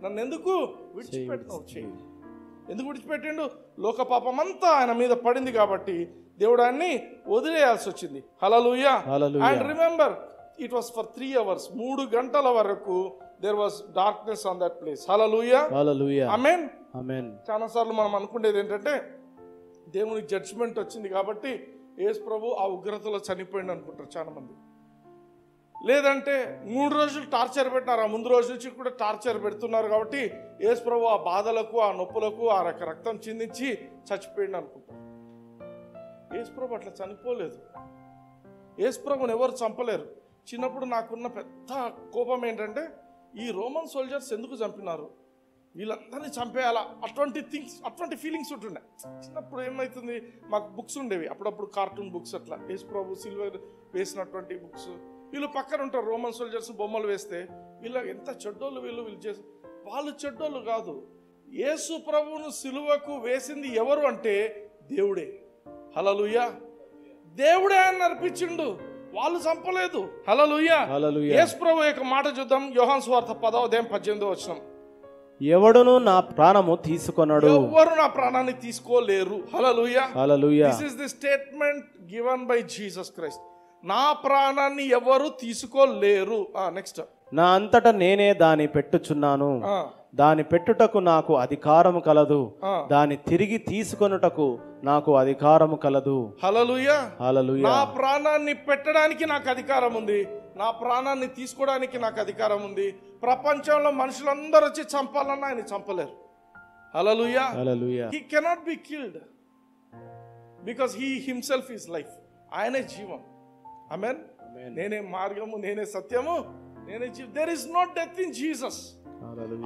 నన్ను ఎందుకు విడిచిపెట్టినావు? చేయి ఎందుకు విడిచిపెట్టిండు? లోక పాపం అంతా ఆయన మీద పడింది కాబట్టి దేవుడు ఆయన్ని వదిలేయాల్సి వచ్చింది. హల్లెలూయా. And remember it was for 3 hours. 3 గంటల వరకు there was darkness on that place. Hallelujah. Amen. చాలా సార్లు మనం అనుకునేది ఏంటంటే దేవుని జడ్జ్మెంట్ వచ్చింది కాబట్టి యేసు ప్రభు ఆ ఉగ్రతలో చనిపోయింది అనుకుంటారు చాలా మంది. లేదంటే 3 రోజులు టార్చర్ పెట్టినారు, ఆ ముందు రోజు నుంచి కూడా టార్చర్ పెడుతున్నారు కాబట్టి యేసు ప్రభు ఆ బాధలకు, ఆ నొప్పులకు, ఆ రక్తం చిందించి చచ్చిపోయింది అనుకుంటారు. యేసు ప్రభు అట్లా చనిపోలేదు. యేసు ప్రభుని ఎవరు చంపలేరు. చిన్నప్పుడు నాకున్న పెద్ద కోపం ఏంటంటే, ఈ రోమన్ సోల్జర్స్ ఎందుకు చంపినారు, వీళ్ళందరినీ చంపేయాలా, అటువంటి ఫీలింగ్స్ ఉంటుండే. చిన్నప్పుడు ఏమవుతుంది, మాకు బుక్స్ ఉండేవి అప్పుడప్పుడు, కార్టూన్ బుక్స్, అట్లా యేసు ప్రభు సిల్వర్ వేసినటువంటి బుక్స్. వీళ్ళు పక్కన ఉంటారు రోమన్ సోల్జర్స్ బొమ్మలు వేస్తే, వీళ్ళ ఎంత చెడ్డోళ్ళు వీళ్ళు చేసి. వాళ్ళు చెడ్డోళ్ళు కాదు, యేసు ప్రభువును సిలువకు వేసింది ఎవరు అంటే దేవుడే. హల్లెలూయా. దేవుడే ఆయన నడిపించిండు, వాళ్ళు చంపలేదు. హల్లెలూయా. యేసు ప్రభు యొక్క మాట చూద్దాం. యోహాను సువార్త 10:18. ఎవడును నా ప్రాణము తీసుకొనడు. ఎవరు నా ప్రాణాన్ని తీసుకోలేరు. హల్లెలూయా. హల్లెలూయా. This is the statement given by Jesus Christ. నా ప్రాణాన్ని ఎవరు తీసుకోలేరు. నెక్స్ట్, నా అంతటా నేనే దాని పెట్టుచున్నాను, దాని పెట్టుటకు నాకు అధికారము కలదు, దాని తిరిగి తీసుకొనుటకు నాకు అధికారము కలదు. హల్లెలూయా. హల్లెలూయా. నా ప్రాణాన్ని పెట్టడానికి నాకు అధికారం ఉంది, నా ప్రాణాన్ని తీసుకోవడానికి నాకు అధికారం ఉంది. ప్రపంచంలో మనుషులందరూ వచ్చి చంపాలన్నా ఆయన చంపలేరు. హల్లెలూయా. హల్లెలూయా. He cannot be killed because he himself is life. ఆయనే జీవం. ఆమేన్. నేనే మార్గము, నేనే సత్యము, నేనే జీవం. There is no death in Jesus.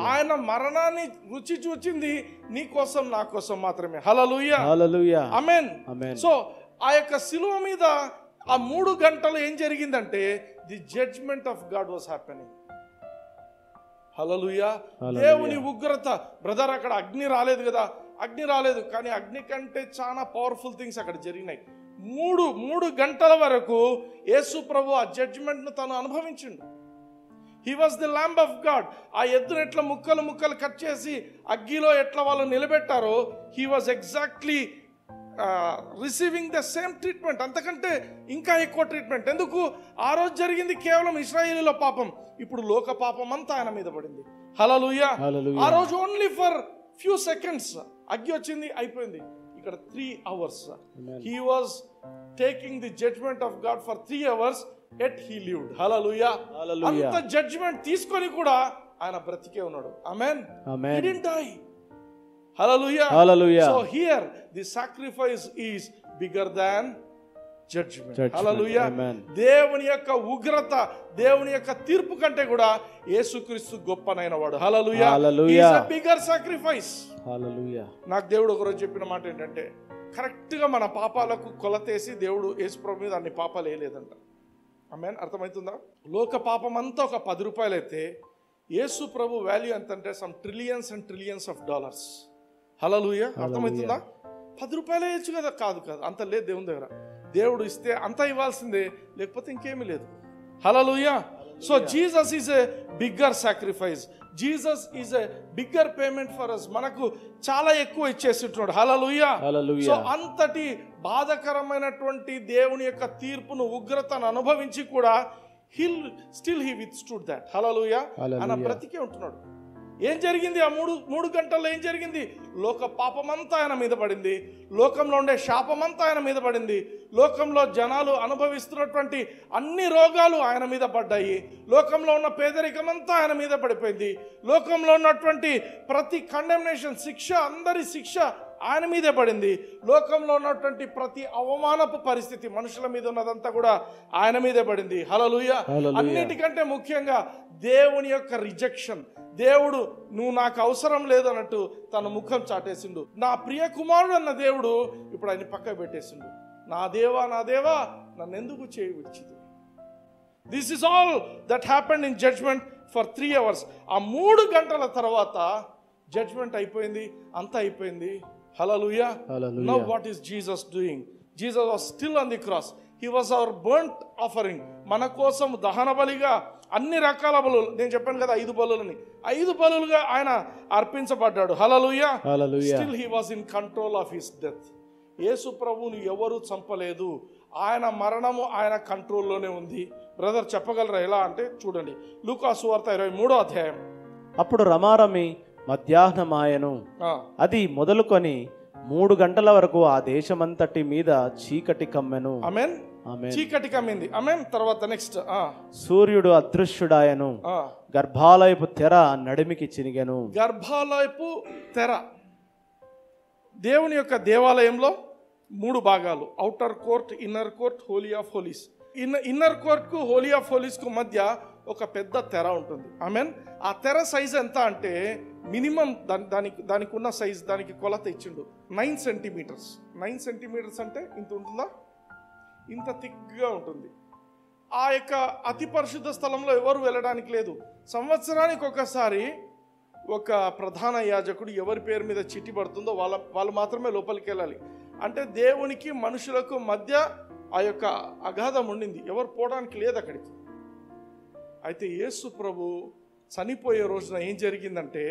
ఆయన మరణాన్ని రుచి చూచింది నీ కోసం, నా కోసం మాత్రమే. హల్లెలూయా. హల్లెలూయా. ఆమేన్. ఆమేన్. సో ఆ యొక్క సిలువ మీద ఆ 3 గంటలు ఏం జరిగిందంటే, the judgement of God was happening. హల్లెలూయా. దేవుని ఉగ్రత. బ్రదర్, అక్కడ అగ్ని రాలేదు కదా, అగ్ని రాలేదు, కానీ అగ్ని కంటే చాలా పవర్ఫుల్ థింగ్స్ అక్కడ జరిగినాయి. 3 గంటల వరకు యేసు ప్రభు ఆ జడ్జ్మెంట్ ను తను అనుభవించిండు. He was the lamb of God. ఆ ఎద్దును ఎట్లా ముక్కలు ముక్కలు కట్ చేసి అగ్గిలో ఎట్లా వాళ్ళు నిలబెట్టారో, he was exactly receiving the same treatment, అంతకంటే ఇంకా ఎక్కువ ట్రీట్మెంట్. ఎందుకు? ఆ రోజు జరిగింది కేవలం ఇశ్రాయేలీల పాపం, ఇప్పుడు లోక పాపం అంతా ఆయన మీద పడింది. హల్లెలూయా. ఆ రోజు ఓన్లీ ఫర్ ఫ్యూ సెకండ్స్ అగ్గి వచ్చింది, అయిపోయింది. ఇక్కడ 3 hours he was taking the judgment of God for 3 hours, yet he lived. Hallelujah. అంత జడ్జ్మెంట్ తీసుకొని కూడా ఆయన బ్రతికే ఉన్నాడు. ఆమేన్. He didn't die. Hallelujah. Hallelujah. So here the sacrifice is bigger than judgment. Hallelujah. దేవుని యొక్క ఉగ్రత, దేవుని యొక్క తీర్పు కంటే కూడా యేసుక్రీస్తు గొప్పనైన వాడు. Hallelujah. He is a bigger sacrifice. హల్లెలూయా. నాకు దేవుడు ఒకరోజు చెప్పిన మాట ఏంటంటే, కరెక్ట్గా మన పాపాలకు కొలతేసి దేవుడు యేసు ప్రభు మీద అన్ని పాపాలు వేయలేదంట. ఆమేన్. అర్థమవుతుందా? లోక పాపం అంతా ఒక 10 రూపాయలు అయితే యేసు ప్రభు వాల్యూ ఎంత అంటే some trillions and trillions of dollars. హల్లెలూయా. అర్థమవుతుందా? 10 రూపాయలు వేయచ్చు కదా, కాదు అంత లేదు దేవుని దగ్గర. దేవుడు ఇస్తే అంతా ఇవ్వాల్సిందే, లేకపోతే ఇంకేమీ లేదు. హల్లెలూయా. So Jesus is a bigger sacrifice. Jesus is a bigger payment for us. మనకు చాలా ఎక్కువ ఇచ్చేస్తున్నాడు. హల్లెలూయా. సో అంతటి బాధకరమైనటువంటి దేవుని యొక్క తీర్పును, ఉగ్రతను అనుభవించి కూడా he withstood that. హల్లెలూయా. ఆయన బ్రతికే ఉంటున్నాడు. ఏం జరిగింది? ఆ 3 గంటల్లో ఏం జరిగింది? లోక పాపమంతా ఆయన మీద పడింది, లోకంలో ఉండే శాపమంతా ఆయన మీద పడింది, లోకంలో జనాలు అనుభవిస్తున్నటువంటి అన్ని రోగాలు ఆయన మీద పడ్డాయి, లోకంలో ఉన్న పేదరికమంతా ఆయన మీద పడిపోయింది, లోకంలో ఉన్నటువంటి ప్రతి కండెమ్నేషన్, శిక్ష, అందరి శిక్ష ఆయన మీదే పడింది, లోకంలో ఉన్నటువంటి ప్రతి అవమానపు పరిస్థితి మనుషుల మీద ఉన్నదంతా కూడా ఆయన మీదే పడింది. హల్లెలూయా. అన్నిటికంటే ముఖ్యంగా దేవుని యొక్క రిజెక్షన్. దేవుడు నువ్వు నాకు అవసరం లేదన్నట్టు తన ముఖం చాటేసిండు. నా ప్రియ కుమారుడు అన్న దేవుడు ఇప్పుడు ఆయన పక్క పెట్టేసిండు. నా దేవా, నా దేవా, నన్ను ఎందుకు చేయి విడిచితివి? This is all that happened in judgement for 3 hours. ఆ 3 గంటల తర్వాత జడ్జ్మెంట్ అయిపోయింది, అంతా అయిపోయింది. హల్లెలూయా. Now what is Jesus doing? Jesus was still on the cross. He was our burnt offering. మన కోసం దహన బలిగా అన్ని రకాల బలులు, నేను చెప్పాను కదా 5 బలులని, 5 బలులుగా ఆయన అర్పించబడ్డాడు. హల్లెలూయా. Still he was in control of his death. యేసు ప్రభువుని ఎవరు చంపలేదు, ఆయన మరణము ఆయన కంట్రోల్లోనే ఉంది. బ్రదర్ చెప్పగలరా ఎలా అంటే చూడండి, లూకా సువార్త 23వ. అప్పుడు రమారమి మధ్యాహ్నమాయను, అది మొదలుకొని 3 గంటల వరకు ఆ దేశమంతటి మీద చీకటి కమ్మెను. ఆమేన్. ఆమేన్. చీకటి కమ్మింది. ఆమేన్. తర్వాత నెక్స్ట్ సూర్యుడు అదృశ్యుడాయను, గర్భాలయపు తెర నడిమికి చినిగెను. గర్భాలయపు తెర. దేవుని యొక్క దేవాలయంలో 3 భాగాలు: outer court, inner court, holy of holies. ఇన్నర్ కోర్ట్కు హోలీ ఆఫ్ హోలీస్కు మధ్య ఒక పెద్ద తెర ఉంటుంది. ఆమెన్. ఆ తెర సైజ్ ఎంత అంటే మినిమం దానికి ఉన్న సైజ్, దానికి కొలత ఇచ్చిండు 9 సెంటీమీటర్స్. 9 సెంటీమీటర్స్ అంటే ఇంత ఉంటుందా? ఇంత థిక్గా ఉంటుంది. ఆ యొక్క అతి పరిశుద్ధ స్థలంలో ఎవరు వెళ్ళడానికి లేదు. సంవత్సరానికి ఒకసారి ఒక ప్రధాన యాజకుడు ఎవరి పేరు మీద చిట్టి పడుతుందో వాళ్ళు మాత్రమే లోపలికి వెళ్ళాలి. అంటే దేవునికి మనుషులకు మధ్య ఆ యొక్క అగాధం ఉండింది, ఎవరు పోవడానికి లేదు అక్కడికి. అయితే యేసు ప్రభు చనిపోయే రోజున ఏం జరిగిందంటే,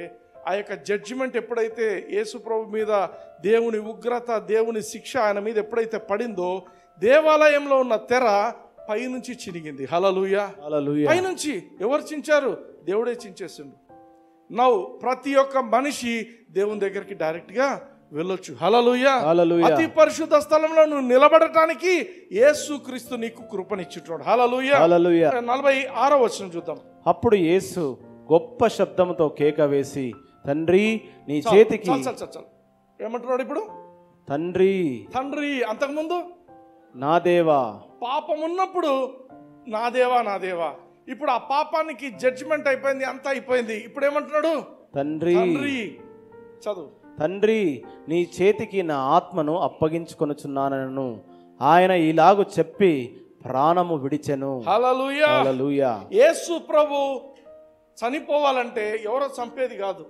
ఆ యొక్క జడ్జిమెంట్ ఎప్పుడైతే యేసు ప్రభు మీద దేవుని ఉగ్రత, దేవుని శిక్ష ఆయన మీద ఎప్పుడైతే పడిందో, దేవాలయంలో ఉన్న తెర పైనుంచి చినిగింది. హల్లెలూయా. పైనుంచి ఎవరు చించారు? దేవుడే చించేసిండు. నౌ ప్రతి ఒక్క మనిషి దేవుని దగ్గరికి డైరెక్ట్గా వెళ్ళొచ్చు. హల్లెలూయా. అతి పరిశుద్ధ స్థలంలో నువ్వు నిలబడటానికి యేసుక్రీస్తు నీకు కృపనిచ్చున్నాడు. హల్లెలూయా. 46వ వచనం చూద్దాం. అప్పుడు యేసు గొప్ప శబ్దంతో కేక వేసి, తండ్రి నీ చేతికి. ఏమంటున్నాడు ఇప్పుడు? తండ్రి. తండ్రి. అంతకుముందు నా దేవా. పాపం ఉన్నప్పుడు నా దేవా, నా దేవా. ఇప్పుడు ఆ పాపానికి జడ్జిమెంట్ అయిపోయింది, అంతా అయిపోయింది. ఇప్పుడు ఏమంటున్నాడు? తండ్రి. తండ్రి. చదువు. తండ్రి నీ చేతికి నా ఆత్మను అప్పగించుకొనుచున్నానను ఆయన ఇలాగు చెప్పి ప్రాణము విడిచెను. హల్లెలూయా. హల్లెలూయా. యేసు ప్రభు చనిపోవాలంటే ఎవరో చంపేది కాదు.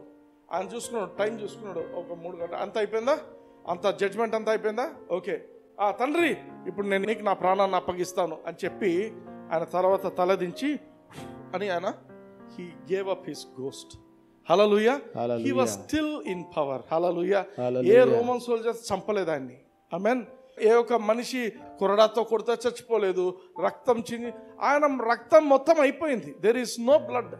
ఆయన చూసుకున్నాడు, టైం చూసుకున్నాడు. ఒక 3 గంటలు అంత అయిపోయిందా? అంత జడ్జ్మెంట్ అంతా అయిపోయిందా? ఓకే. తండ్రి ఇప్పుడు నేను నీకు నా ప్రాణాన్ని అప్పగిస్తాను అని చెప్పి ఆయన తర్వాత తలదించి అని ఆయన he gave up his ghost. హల్లెలూయా. he was still in power. హల్లెలూయా. ఏ రోమన్ సోల్జర్స్ చంపలేదు ఆయన్ని. ఆమేన్. ఏ ఒక మనిషి కొరడాతో కొడితే చచ్చిపోలేదు. రక్తం ఆయన రక్తం మొత్తం అయిపోయింది. there is no blood.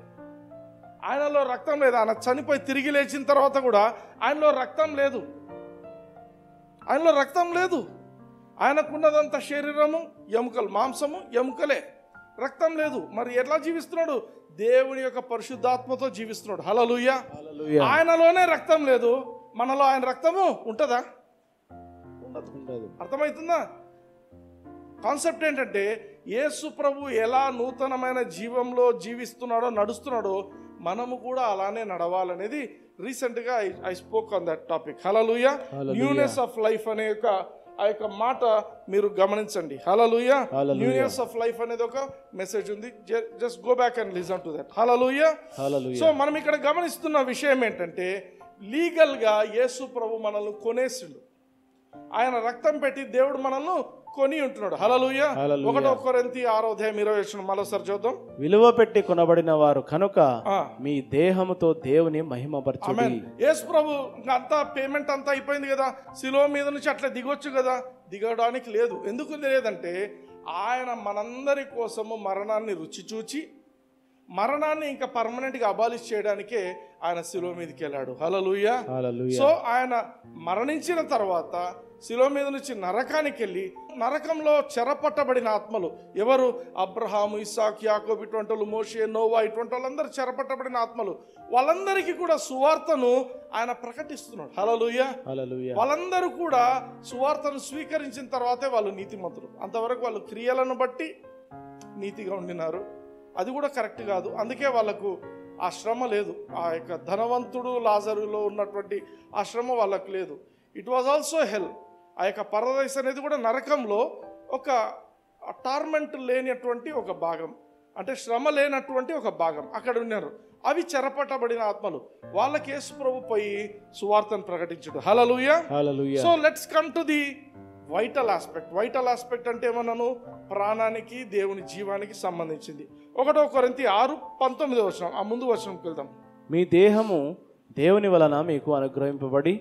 ఆయనలో రక్తం లేదు. ఆయన చనిపోయి తిరిగి లేచిన తర్వాత కూడా ఆయనలో రక్తం లేదు. ఆయనలో రక్తం లేదు. ఆయనకున్నదంతా శరీరము, ఎముకలు, మాంసము, ఎముకలే, రక్తం లేదు. మరి ఎట్లా జీవిస్తున్నాడు? దేవుని యొక్క పరిశుద్ధాత్మతో జీవిస్తున్నాడు. హల్లెలూయా. ఆయనలోనే రక్తం లేదు, మనలో ఆయన రక్తము ఉంటుందా? ఉండదు. అర్థమవుతుందా? కాన్సెప్ట్ ఏంటంటే యేసు ప్రభు ఎలా నూతనమైన జీవంలో జీవిస్తున్నాడో, నడుస్తున్నాడో, మనము కూడా అలానే నడవాలనేది రీసెంట్గా I spoke on that topic. Hallelujah. Newness of life అనే ఆ యొక్క మాట మీరు గమనించండి. హల్లెలూయా. న్యూనెస్ ఆఫ్ లైఫ్ అనేది ఒక మెసేజ్ ఉంది. Just go back and listen to that. Hallelujah. So మనం ఇక్కడ గమనిస్తున్న విషయం ఏంటంటే, లీగల్ గా యేసు ప్రభు మనల్ని కొనేసిండు. ఆయన రక్తం పెట్టి దేవుడు మనల్ని కొని ఉంటున్నాడు. హల్లెలూయా. 1 కొరింథీ 6:20 మరోసారి చూద్దాం. విలువ పెట్టి కొనబడిన వారు కనుక మీ దేహముతో దేవుని మహిమపరచుడి. యేసు ప్రభు అంతా పేమెంట్ అంతా అయిపోయింది కదా, శిలువ మీద నుంచి అట్లా దిగొచ్చు కదా. దిగడానికి లేదు. ఎందుకు లేదంటే ఆయన మనందరి కోసము మరణాన్ని రుచి చూచి, మరణాన్ని ఇంకా పర్మనెంట్గా అబాలిష్ చేయడానికే ఆయన శిలువ మీదకి వెళ్ళాడు. హల్లెలూయా. సో ఆయన మరణించిన తర్వాత శిలువ మీద నుంచి నరకానికి వెళ్ళి, నరకంలో చెరపట్టబడిన ఆత్మలు ఎవరు? అబ్రహాము, ఇస్సాకు, యాకోబు, ఇటువంటి వాళ్ళు, మోషే, నోవా, ఇటువంటి వాళ్ళందరూ చెరపట్టబడిన ఆత్మలు. వాళ్ళందరికీ కూడా సువార్తను ఆయన ప్రకటిస్తున్నాడు. హల్లెలూయా. వాళ్ళందరూ కూడా సువార్తను స్వీకరించిన తర్వాతే వాళ్ళు నీతిమంతులు. అంతవరకు వాళ్ళు క్రియలను బట్టి నీతిగా ఉండినారు. అది కూడా కరెక్ట్ కాదు. అందుకే వాళ్ళకు ఆ శ్రమ లేదు. ఆ యొక్క ధనవంతుడు లాజరులో ఉన్నటువంటి ఆ శ్రమ వాళ్ళకు లేదు. ఇట్ వాజ్ ఆల్సో హెల్. ఆ యొక్క పరదైస్ అనేది కూడా నరకంలో ఒక టార్మెంట్ లేనటువంటి ఒక భాగం, అంటే శ్రమ లేనటువంటి ఒక భాగం అక్కడ ఉన్నారు. అవి చెరపట్టబడిన ఆత్మలు. వాళ్ళకి యేసు ప్రభు పోయి సువార్తను ప్రకటించడు. హల్లెలూయా. So let's come to the vital aspect. Vital aspect అంటే ఏమన్నాను? ప్రాణానికి, దేవుని జీవానికి సంబంధించింది. 1 కొరింథీ 6:19 ఆ ముందు వచనంకి వెళ్దాం. మీ దేహము దేవుని వలన మీకు అనుగ్రహింపబడి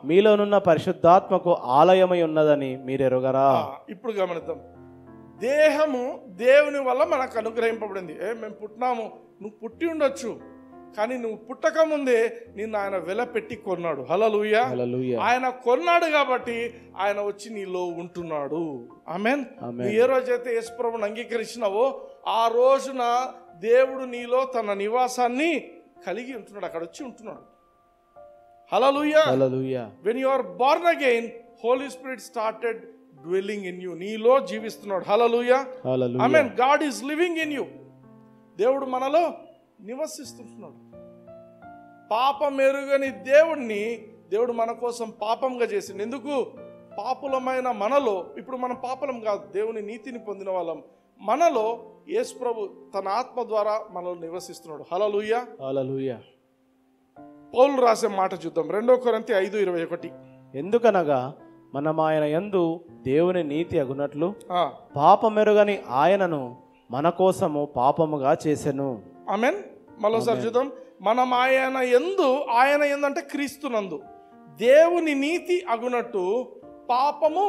మీలోనున్న పరిశుద్ధాత్మకు ఆలయమై ఉన్నదని మీరెరుగరా? ఇప్పుడు గమనిద్దాం. దేహము దేవుని వల్ల మనకు అనుగ్రహింపబడింది. మేము పుట్టినాము, నువ్వు పుట్టి ఉండొచ్చు, కానీ నువ్వు పుట్టక ముందే నిన్ను ఆయన వెల పెట్టి కొన్నాడు. హల్లెలూయా. హల్లెలూయా. ఆయన కొన్నాడు కాబట్టి ఆయన వచ్చి నీలో ఉంటున్నాడు. ఆమేన్. నువ్వు ఏ రోజైతే యేసు ప్రభువుని అంగీకరించినావో ఆ రోజున దేవుడు నీలో తన నివాసాన్ని కలిగి ఉంటున్నాడు, అక్కడ వచ్చి ఉంటున్నాడు. హల్లెలూయా. హల్లెలూయా. When you are born again, Holy Spirit started dwelling in you. నీలో జీవిస్తున్నాడు. హల్లెలూయా. హల్లెలూయా. ఆమేన్. God is living in you. దేవుడు మనలో నివసిస్తున్నాడు. పాపం ఎరుగని దేవుడు మన కోసం పాపంగా చేసిండు. ఎందుకు? పాపులమైన మనలో, ఇప్పుడు మనం పాపలం కాదు, దేవుని నీతిని పొందిన వాళ్ళం, మనలో యేసు ప్రభు తన ఆత్మ ద్వారా మనలో నివసిస్తున్నాడు. హల్లెలూయా. హల్లెలూయా. పౌలు రాసే మాట చూద్దాం. 2 కొరింథీ 5:21. ఎందుకనగా మనం ఆయన యందు దేవుని నీతి అగునట్లు ఆ, పాపమెరుగని ఆయనను మన కోసము పాపముగా చేసెను. ఆమేన్. మరోసారి చూద్దాం. మనం ఆయన యందు అంటే క్రీస్తునందు దేవుని నీతి అగునట్టు పాపము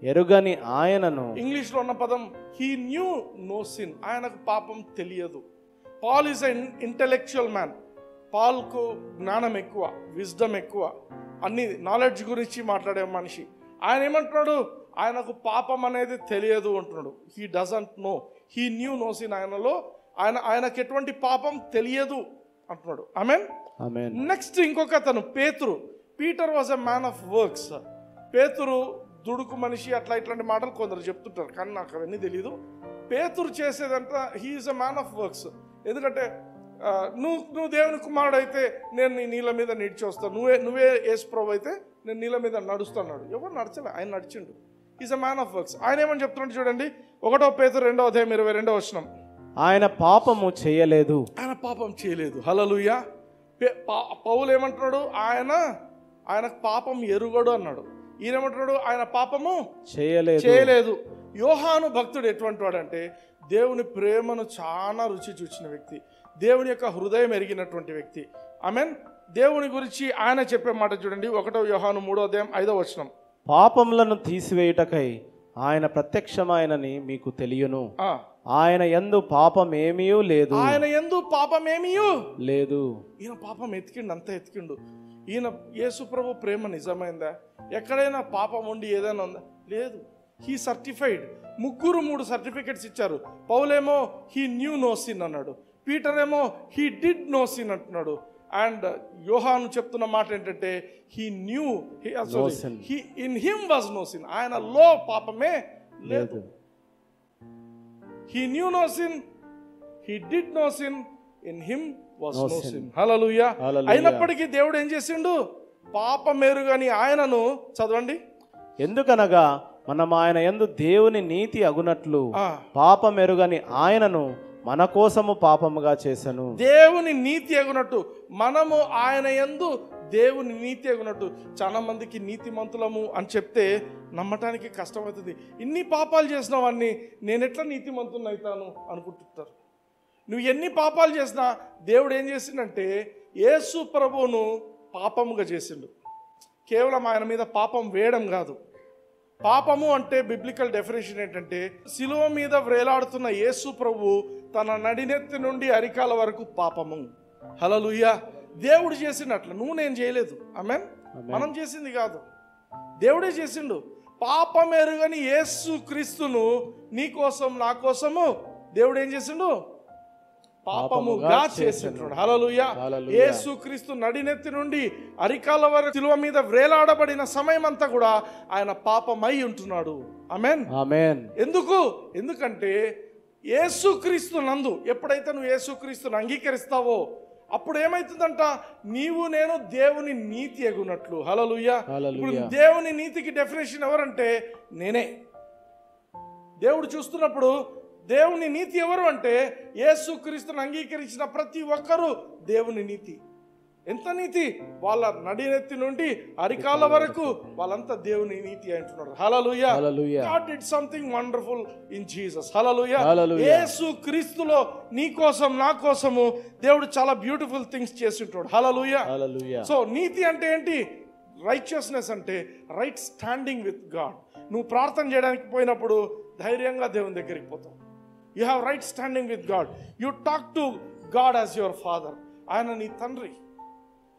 ఎరుగని ఆయనను, ఇంగ్లీష్ లో ఉన్న పదం హీ న్యూ నో సిన్, ఆయనకు పాపం తెలియదు. Paul is an intellectual man. పాల్కు జ్ఞానం ఎక్కువ, విజ్డమ్ ఎక్కువ, అన్ని నాలెడ్జ్ గురించి మాట్లాడే మనిషి. ఆయన ఏమంటున్నాడు? ఆయనకు పాపం అనేది తెలియదు అంటున్నాడు. He doesn't know, he knew no sin. ఆయనకు ఎటువంటి పాపం తెలియదు అంటున్నాడు. ఆమేన్. ఆమేన్. నెక్స్ట్ ఇంకొక అతను పేతురు. Peter was a man of works. పేతురు దుడుకు మనిషి, అట్లా ఇట్లాంటి మాటలు కొందరు చెప్తుంటారు, కానీ నాకు అవన్నీ తెలియదు. పేతురు చేసేదంతా he is a man of works. ఎందుకంటే నువ్వు దేవుని కుమారుడు అయితే నేను నీ నీళ్ళ మీద నడిచి వస్తాను, నువ్వే యేసు ప్రభు అయితే నేను నీళ్ళ మీద నడుస్తున్నాడు. ఎవరు నడచలే, ఆయన నడిచిండు. Is a man of works. ఆయన ఏమని చెప్తున్నాడు చూడండి. 1 పేతురు 2:22. ఆయన పాపము చేయలేదు. ఆయన పాపం చేయలేదు. హల్లెలూయా. పౌలు ఏమంటున్నాడు? ఆయనకు పాపం ఎరుగడు అన్నాడు. ఈయన ఏమంటున్నాడు? ఆయన పాపము చేయలేదు. యోహాను భక్తుడు ఎటువంటి వాడంటే దేవుని ప్రేమను చాలా రుచి చూచిన వ్యక్తి, దేవుని యొక్క హృదయం ఎరిగినటువంటి వ్యక్తి. ఆమేన్. దేవుని గురించి ఆయన చెప్పే మాట చూడండి. 1 యోహాను 3:5. పాపములను తీసివేయుటకై ఆయన ప్రత్యక్షమైనని మీకు తెలియను. ఆయన యందు పాపమేమీ లేదు. ఆయన యందు పాపమేమీ లేదు. ఈయన పాపం ఎతికిండు, అంతా ఎతికిండు. ఈయన యేసు ప్రభు ప్రేమ నిజమైందా? ఎక్కడైనా పాపం ఉండి ఏదైనా ఉందా? లేదు. He certified. 3 సర్టిఫికెట్స్ ఇచ్చారు. పౌలేమో హీ న్యూ నో సిన్ అన్నాడు, పీటర్ ఏమో హీ డిడ్ నో సిన్ అంటున్నాడు, అండ్ యోహాను చెప్తున్న మాట ఏంటంటే he knew he in him was no sin. ఆయనలో పాపమే లేదు. He knew no sin, he did no sin, in him was no sin. హల్లెలూయా. అయినప్పటికీ దేవుడు ఏం చేసిండు? పాపమెరుగని ఆయనను, చదవండి. ఎందుకనగా మనం ఆయన యందు దేవుని నీతి అగునట్లు పాపమెరుగని ఆయనను మన కోసము పాపముగా చేసెను. దేవుని నీతి అగునట్టు, మనము ఆయన యందు దేవుని నీతి అగునట్టు. చాలా మందికి నీతిమంతులము అని చెప్తే నమ్మటానికి కష్టమవుతుంది. ఇన్ని పాపాలు చేసిన వాడిని నేను ఎట్లా నీతిమంతుని అవుతాను అనుకుంటుంటారు. నువ్వు ఎన్ని పాపాలు చేసినా దేవుడు ఏం చేసిండంటే యేసు ప్రభువును పాపముగా చేసిండు. కేవలం ఆయన మీద పాపం వేయడం కాదు. పాపము అంటే బిబ్లికల్ డెఫినేషన్ ఏంటంటే సిలువ మీద వేలాడుతున్న యేసు ప్రభు తన నడినెత్తి నుండి అరికాల వరకు పాపము. హల్లెలూయా. దేవుడు చేసినట్లు నువ్వు నేను చేయలేదు. ఆమేన్. మనం చేసింది కాదు, దేవుడే చేసిండు. పాపం ఎరుగని యేసు క్రీస్తును నీ కోసం నా కోసము దేవుడు ఏం చేసిండు? పాపముగా చేసిండు. హల్లెలూయా. యేసు క్రీస్తు నడినెత్తి నుండి అరికాల వరకు సిలువ మీద వేలాడబడిన సమయం అంతా కూడా ఆయన పాపమై ఉంటున్నాడు. ఆమేన్. ఆమేన్. ఎందుకంటే యేసు క్రీస్తు నందు ఎప్పుడైతే నువ్వు యేసు క్రీస్తును అంగీకరిస్తావో అప్పుడు ఏమైతుందంట? నీవు నేను దేవుని నీతి ఎగునట్లు. హల్లెలూయా. ఇప్పుడు దేవుని నీతికి డెఫినేషన్ ఎవరంటే నేనే. దేవుడు చూస్తున్నప్పుడు దేవుని నీతి ఎవరు అంటే యేసు క్రీస్తును అంగీకరించిన ప్రతి ఒక్కరూ దేవుని నీతి. ఎంత నీతి? వాళ్ళ నడినెత్తి నుండి అరికాల వరకు వాళ్ళంతా దేవుని నీతి అంటున్నారు. హల్లెలూయా. God did something wonderful in Jesus. హల్లెలూయా. యేసు క్రీస్తులో నీ కోసం నా కోసము దేవుడు చాలా బ్యూటిఫుల్ థింగ్స్ చేస్తుంటాడు. హల్లెలూయా. సో నీతి అంటే ఏంటి? రైచియస్నెస్ అంటే రైట్ స్టాండింగ్ విత్ గాడ్. నువ్వు ప్రార్థన చేయడానికి పోయినప్పుడు ధైర్యంగా దేవుని దగ్గరికి పోతావు. You have right standing with God. You talk to God as your father. ఆయన నీ తండ్రి.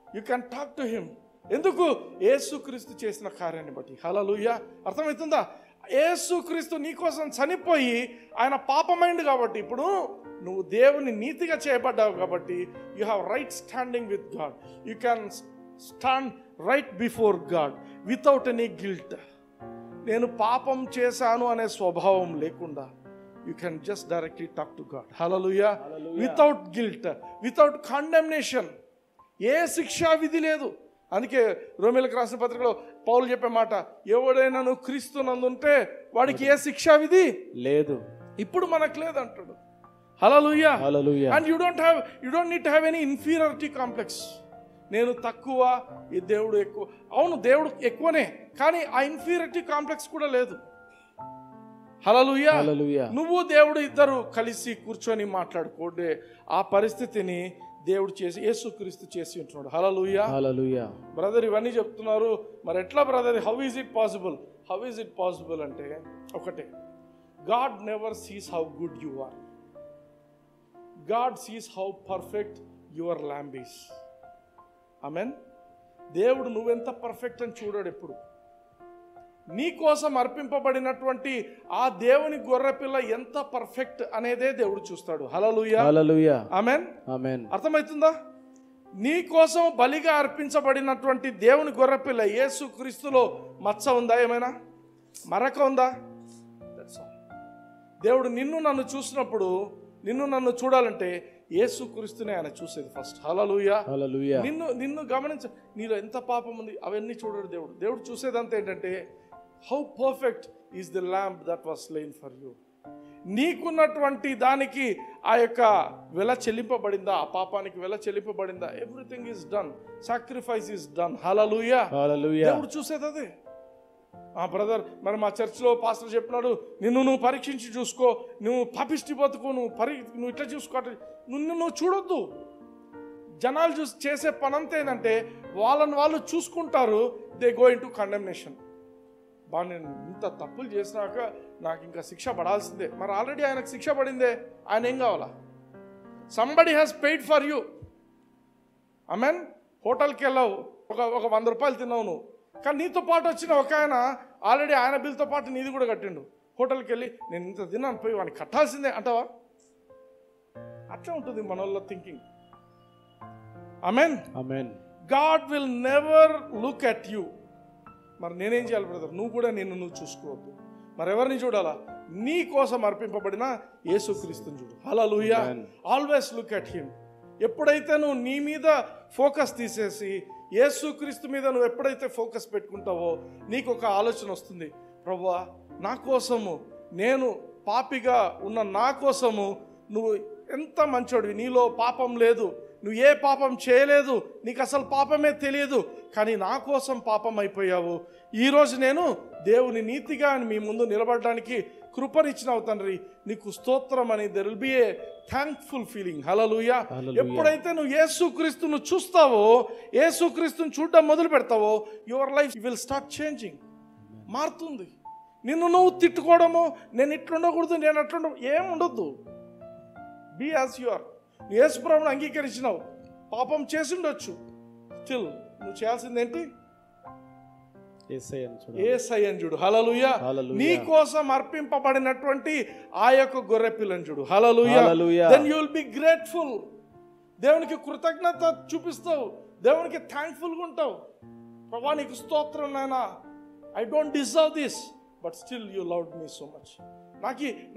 You can talk to him. ఎందుకు? యేసుక్రీస్తు చేసిన కార్యాన్ని బట్టి. హల్లెలూయా. అర్థమవుతుందా? యేసుక్రీస్తు నీ కోసం చనిపోయి ఆయన పాపమైండు కాబట్టి ఇప్పుడు నువ్వు దేవుని నీతిగా చేయబడ్డావు కాబట్టి you have right standing with God. You can stand right before God without any guilt. నేను పాపం చేశాను అనే స్వభావం లేకుండా you can just directly talk to God. హల్లెలూయా. Without guilt, without condemnation. ఏ శిక్షా విధి లేదు. అందుకే రోమీయులకు రాసిన పత్రికలో పౌలు చెప్పే మాట, ఎవడైనా నువ్వు క్రీస్తునందుంటే వాడికి ఏ శిక్షా విధి లేదు. ఇప్పుడు మనకు లేదు అంటాడు. హల్లెలూయా. హల్లెలూయా. And you don't need to have any inferiority complex. నేను తక్కువ, ఈ దేవుడు ఎక్కువ. అవును, దేవుడు ఎక్కువనే, కానీ ఆ ఇన్ఫీరియారిటీ కాంప్లెక్స్ కూడా లేదు. హల్లెలూయా. హల్లెలూయా. నువ్వు దేవుడు ఇద్దరు కలిసి కూర్చొని మాట్లాడుకోండి. ఆ పరిస్థితిని దేవుడు చేసి యేసుక్రీస్తు చేసి ఉంటున్నాడు. హల్లెలూయా. హల్లెలూయా. బ్రదర్ ఇవన్నీ చెప్తున్నారు, మరి ఎట్లా brother? How is it possible? How is it possible అంటే ఒకటే, God never sees how good you are. God sees how perfect your lamb is. Amen. దేవుడు నువ్వెంత పర్ఫెక్ట్ అని చూడాడు ఎప్పుడు. నీ కోసం అర్పింపబడినటువంటి ఆ దేవుని గొర్రెపిల్ల ఎంత పర్ఫెక్ట్ అనేదే దేవుడు చూస్తాడు. హల్లెలూయా. హల్లెలూయా. ఆమెన్. ఆమేన్. అర్థమవుతుందా? నీ కోసం బలిగా అర్పించబడినటువంటి దేవుని గొర్రెపిల్ల యేసుక్రీస్తులో మచ్చ ఉందా? ఏమైనా మరక ఉందా? దేవుడు నిన్ను నన్ను చూసినప్పుడు, నిన్ను నన్ను చూడాలంటే యేసుక్రీస్తునే ఆయన చూసేది ఫస్ట్. హల్లెలూయా. హల్లెలూయా. నిన్ను గమనించ, నీలో ఎంత పాపం ఉంది అవన్నీ చూడడు దేవుడు. దేవుడు చూసేదంతా ఏంటంటే how perfect is the lamb that was slain for you. నీకున్నటువంటి దానికి ఆ యొక్క వెల చెల్లింపబడిందా? ఆ పాపానికి వెల చెల్లింపబడిందా? Everything is done. Sacrifice is done. హల్లెలూయా. హల్లెలూయా. దేవుడు చూసేది అదే. బ్రదర్, మరి మా చర్చ్లో పాస్టర్ చెప్పినాడు, నువ్వు పరీక్షించి చూసుకో, నువ్వు పాపిష్టి బతుకు, నువ్వు ఇట్లా చూసుకో. నువ్వు చూడొద్దు. జనాలు చేసే పనంతా ఏంటంటే వాళ్ళని వాళ్ళు చూసుకుంటారు. They go in to condemnation. నేను ఇంత తప్పులు చేసినాక నాకు ఇంకా శిక్ష పడాల్సిందే. మరి ఆల్రెడీ ఆయనకు శిక్ష పడిందే, ఆయన ఏం కావాలా? Somebody has paid for you. Amen. హోటల్కి వెళ్ళావు, ఒక 100 రూపాయలు తిన్నావు నువ్వు, కానీ నీతో పాటు వచ్చిన ఒక ఆయన ఆల్రెడీ ఆయన బిల్తో పాటు నీది కూడా కట్టిండు. హోటల్కి వెళ్ళి నేను ఇంత తిన్నాను, పోయి వాడిని కట్టాల్సిందే అంటావా? అట్లా ఉంటుంది మన వాళ్ళ thinking. Amen. Amen. God will never look at you. మరి నేనేం చేయాలి బ్రదర్? నువ్వు కూడా నువ్వు చూసుకోవద్దు. మరి ఎవరిని చూడాలా? నీ కోసం అర్పింపబడిన యేసుక్రీస్తుని చూడు. హల్లెలూయా. Always look at him. ఎప్పుడైతే నువ్వు నీ మీద ఫోకస్ తీసేసి యేసుక్రీస్తు మీద నువ్వు ఎప్పుడైతే ఫోకస్ పెట్టుకుంటావో నీకు ఒక ఆలోచన వస్తుంది, ప్రభువా నా కోసము, నేను పాపిగా ఉన్న నా కోసము నువ్వు ఎంత మంచోడివి, నీలో పాపం లేదు, నువ్వు ఏ పాపం చేయలేదు, నీకు అసలు పాపమే తెలియదు, కానీ నా కోసం పాపం అయిపోయావు. ఈరోజు నేను దేవుని నీతిగా మీ ముందు నిలబడడానికి కృపనిచ్చినావు తండ్రి, నీకు స్తోత్రం అని. There will be a thankful feeling. హల్లెలూయా. ఎప్పుడైతే నువ్వు యేసుక్రీస్తును చూస్తావో, యేసుక్రీస్తును చూడడం మొదలు పెడతావో, your life will start changing. మారుతుంది. నిన్ను నువ్వు తిట్టుకోవడము, నేను ఇట్లుండకూడదు, నేను అట్లుండ, ఏం ఉండొద్దు. Be as you are. యేసు ప్రభువును అంగీకరించినావు, పాపం చేసిండొచ్చు, స్టిల్ నువ్వు చేయాల్సింది ఏంటి? యేసయ్యను చూడు. హల్లెలూయా. నీ కోసం అర్పింపబడినటువంటి ఆ యొక్క గొర్రె పిల్లని చూడు. హల్లెలూయా. Then you will be grateful. దేవునికి కృతజ్ఞత చూపిస్తావు, దేవునికి థ్యాంక్ఫుల్గా ఉంటావు. ప్రభువా నీకు స్తోత్రం నాయనా, I don't deserve this but still you loved me so much.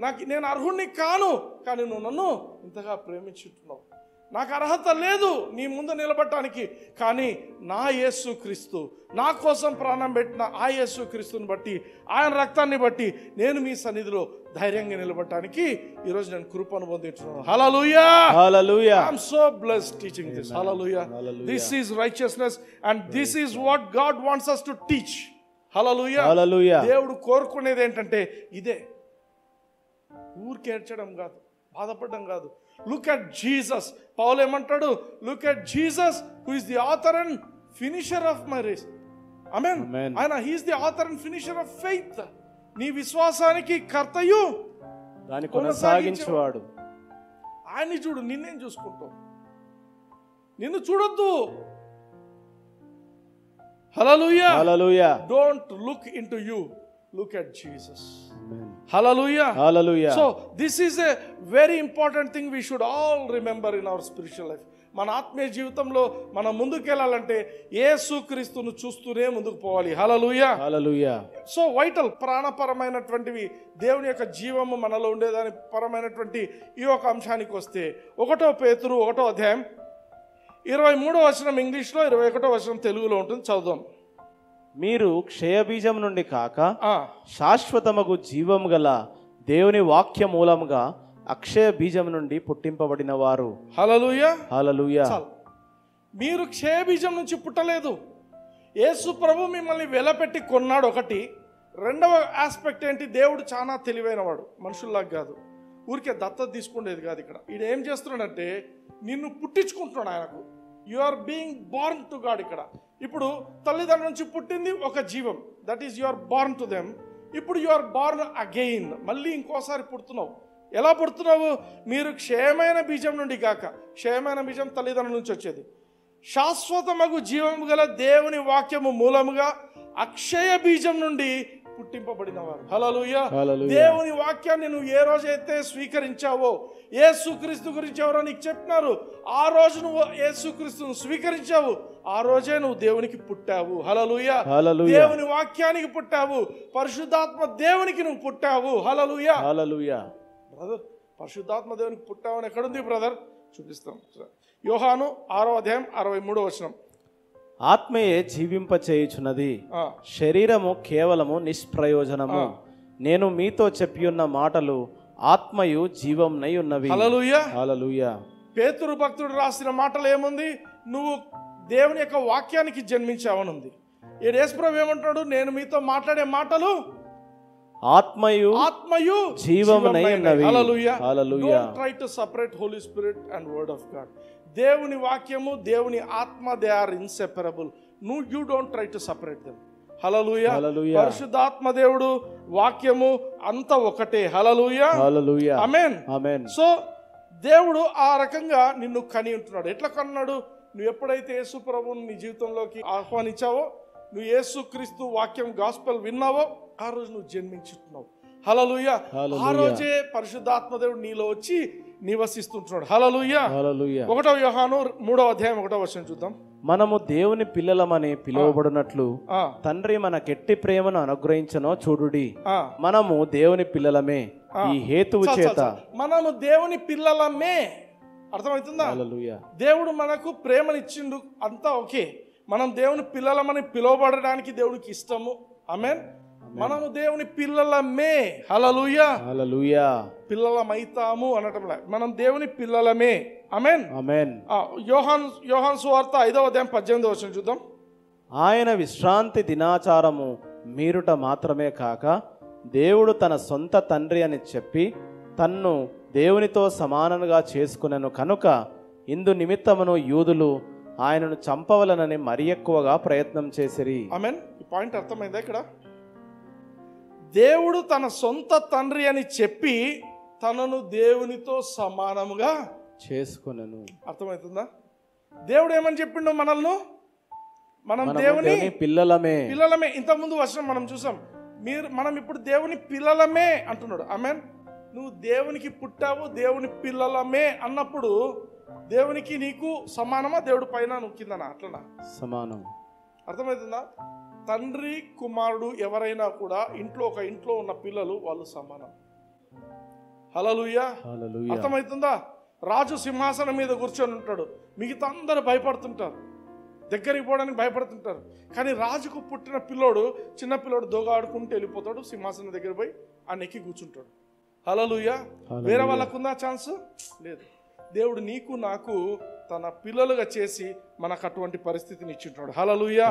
నాకు నేను అర్హుణ్ణి కాను, కానీ నువ్వు నన్ను ఇంతగా ప్రేమించుంటున్నావు. నాకు అర్హత లేదు నీ ముందు నిలబడటానికి, కానీ నా యేసుక్రీస్తు నా కోసం ప్రాణం పెట్టిన ఆ యేసుక్రీస్తుని బట్టి, ఆయన రక్తాన్ని బట్టి నేను మీ సన్నిధిలో ధైర్యంగా నిలబడటానికి ఈరోజు నేను కృపను పొందుతున్నాను. హల్లెలూయా. హల్లెలూయా. I am so blessed teaching this. హల్లెలూయా. This is righteousness and this is what God wants us to teach. హల్లెలూయా. హల్లెలూయా. దేవుడు కోరుకునేది ఏంటంటే ఇదే. ఊరికేడ్చడం కాదు, బాధపడడం కాదు. Look at Jesus. పౌలు ఏమంటాడు? Look at Jesus who is the author and finisher of my race. ఆమేన్. ఆయన he is the author and finisher of faith. నీ విశ్వాసానికి కర్తయు దాన్ని కొనసాగించేవాడు. ఆయన్ని చూడు, నిన్నేం చూసుకుంటావు? నిన్ను చూడొద్దు. హల్లెలూయా. హల్లెలూయా. Don't look into you, look at Jesus. హల్లెలూయా. హల్లెలూయా. So this is a very important thing we should all remember in our spiritual life. మన ఆత్మీయ జీవితంలో మనం ముందుకెళ్ళాలంటే యేసుక్రీస్తును చూస్తూనే ముందుకు పోవాలి. హల్లెలూయా. హల్లెలూయా. సో వైటల్, ప్రాణపరమైనటువంటివి, దేవుని యొక్క జీవము మనలో ఉండేదాని పరమైనటువంటి ఈ ఒక అంశానికి వస్తే 1 పేతురు 1వ అధ్యాయం 23వ వచనం ఇంగ్లీష్లో, 21వ వచనం తెలుగులో ఉంటుంది. చదువుదాం. మీరు క్షయబీజం నుండి కాక శాశ్వతమగు జీవము గల దేవుని వాక్య మూలముగా అక్షయ బీజం నుండి పుట్టింపబడిన వారు. హల్లెలూయా. హల్లెలూయా. మీరు క్షయ బీజం నుంచి పుట్టలేదు. యేసు ప్రభు మిమ్మల్ని వెలపెట్టి కొన్నాడు. ఒకటి. రెండవ ఆస్పెక్ట్ ఏంటి? దేవుడు చాలా తెలివైన వాడు, మనుషుల్లాగా కాదు. ఊరికే దత్తత తీసుకునేది కాదు. ఇక్కడ ఈయన ఏం చేస్తున్నాడంటే నిన్ను పుట్టించుకుంటున్నాడు ఆయనకు. You are being born to God. ఇక్కడ ఇప్పుడు తల్లిదండ్రుల నుంచి పుట్టింది ఒక జీవం, that is you are born to them. ఇప్పుడు యు ఆర్ బార్న్ అగైన్, మళ్ళీ ఇంకోసారి పుడుతున్నావు. ఎలా పుడుతున్నావు? మీరు క్షయమైన బీజం నుండి కాక, క్షయమైన బీజం తల్లిదండ్రుల నుంచి వచ్చేది, శాశ్వతమగు జీవము గల దేవుని వాక్యము మూలముగా అక్షయ బీజం నుండి పుట్టింపబడినవారు. హల్లెలూయా. దేవుని వాక్యాన్ని నువ్వు ఏ రోజైతే స్వీకరించావో, యేసుక్రీస్తు గురించి ఎవరో నీకు చెప్పినారు, ఆ రోజు నువ్వు యేసుక్రీస్తును స్వీకరించావు, ఆ రోజే నువ్వు దేవునికి పుట్టావు. హల్లెలూయా. దేవుని వాక్యానికి పుట్టావు. పరిశుద్ధాత్మ దేవునికి నువ్వు పుట్టావు. హల్లెలూయా. హల్లెలూయా. బ్రదర్, పరిశుద్ధాత్మ దేవునికి పుట్టావని ఎక్కడుంది బ్రదర్? చూపిస్తాం. యోహాను 6వ అధ్యాయం 63వ వచనం. ఆత్మయే జీవింపచేయుచున్నది, శరీరము కేవలము నిష్ప్రయోజనము. నేను మీతో చెప్పియున్న మాటలు ఆత్మయు జీవంనై ఉన్నవి. హల్లెలూయా. హల్లెలూయా. పేతురు భక్తుడు రాసిన మాటలు ఏముంది? నువ్వు దేవుని యొక్క వాక్యానికి జన్మించావనుంది. యేసుప్రభు ఏమంటున్నాడు? నేను మీతో మాట్లాడే మాటలు ఆత్మయు జీవమునై ఉన్నవి. హల్లెలూయా. హల్లెలూయా. Don't try to separate Holy Spirit and word of God. దేవుని వాక్యము, దేవుని ఆత్మ, they are inseparable. You don't try to separate them. హల్లెలూయా. పరిశుద్ధాత్మ దేవుడు, వాక్యము అంతా ఒకటే. హల్లెలూయా. హల్లెలూయా. ఆమేన్. ఆమేన్. సో దేవుడు ఆ రకంగా నిన్ను కని ఉంటున్నాడు. ఎట్లా కన్నాడు? నువ్వు ఎప్పుడైతే యేసు ప్రభువుని నీ జీవితంలోకి ఆహ్వానించావో, నువ్వు యేసు క్రీస్తు వాక్యం గాస్పెల్ విన్నావో, ఆ రోజు నువ్వు జన్మించుతున్నావు. హల్లెలూయా. ఆ రోజే పరిశుద్ధాత్మ దేవుడు నీలో వచ్చి నివసిస్తుంటున్నాడు. హల్లెలూయా. 1వ యోహాను 3వ అధ్యాయం 1వ వచనం చూద్దాం. మనము దేవుని పిల్లలమని పిలువబడినట్లు తండ్రి మన గట్టి ప్రేమను అనుగ్రహించనో చూడుడి. మనము దేవుని పిల్లలమే. ఈ హేతువు చేత మనము దేవుని పిల్లలమే. అర్థమవుతుందా? హల్లెలూయా. దేవుడు మనకు ప్రేమనిచ్చిండు, అంతా ఓకే. మనం దేవుని పిల్లలమని పిలువబడడానికి దేవుడికి ఇష్టము. ఆమేన్. మనము దేవుని పిల్లలమే. హల్లెలూయా. హల్లెలూయా. పిల్లలమైతాము అనటంలా, మనం దేవుని పిల్లలమే. ఆమేన్. ఆమేన్. యోహాను సువార్త 5వ అధ్యాయం 18వ వచనం చూద్దాం. ఆయన విశ్రాంతి దినాచారము మీరుట మాత్రమే కాక, దేవుడు తన సొంత తండ్రి అని చెప్పి తన్ను దేవునితో సమానంగా చేసుకునెను కనుక ఇందు నిమిత్తమును యూదులు ఆయనను చంపవలనని మరి ఎక్కువగా ప్రయత్నం చేసిరి. ఆమేన్. ఈ పాయింట్ అర్థమైందా? ఇక్కడ దేవుడు తన సొంత తండ్రి అని చెప్పి తనను దేవునితో సమానముగా చేసుకునెను. అర్థమవుతుందా? దేవుడు ఏమని చెప్పిండు? మనం దేవుని పిల్లలమే. ఇంతకుముందు వచనం మనం చూసాం. మనం ఇప్పుడు దేవుని పిల్లలమే అంటున్నాడు. ఆమేన్. నువ్వు దేవునికి పుట్టావు, దేవుని పిల్లలమే అన్నప్పుడు దేవునికి నీకు సమానమా? దేవుడు పైన, నువ్వు కిందనా? అట్లనా? సమానం. అర్థమవుతుందా? తండ్రి కుమారుడు ఎవరైనా కూడా ఇంట్లో ఉన్న పిల్లలు వాళ్ళు సమానం. హల్లెలూయా. అర్థమవుతుందా? రాజు సింహాసనం మీద కూర్చొని ఉంటాడు, మిగతా అందరూ భయపడుతుంటారు, దగ్గరికి పోవడానికి భయపడుతుంటారు. కానీ రాజుకు పుట్టిన పిల్లోడు, చిన్న పిల్లోడు దొంగాడుకుంటూ వెళ్ళిపోతాడు, సింహాసనం దగ్గర పోయి ఆ నెక్కి కూర్చుంటాడు. హల్లెలూయా. వేరే వాళ్ళకుందా ఛాన్స్? లేదు. దేవుడు నీకు నాకు తన పిల్లలుగా చేసి మనకు అటువంటి పరిస్థితిని ఇచ్చింటాడు. హల్లెలూయా.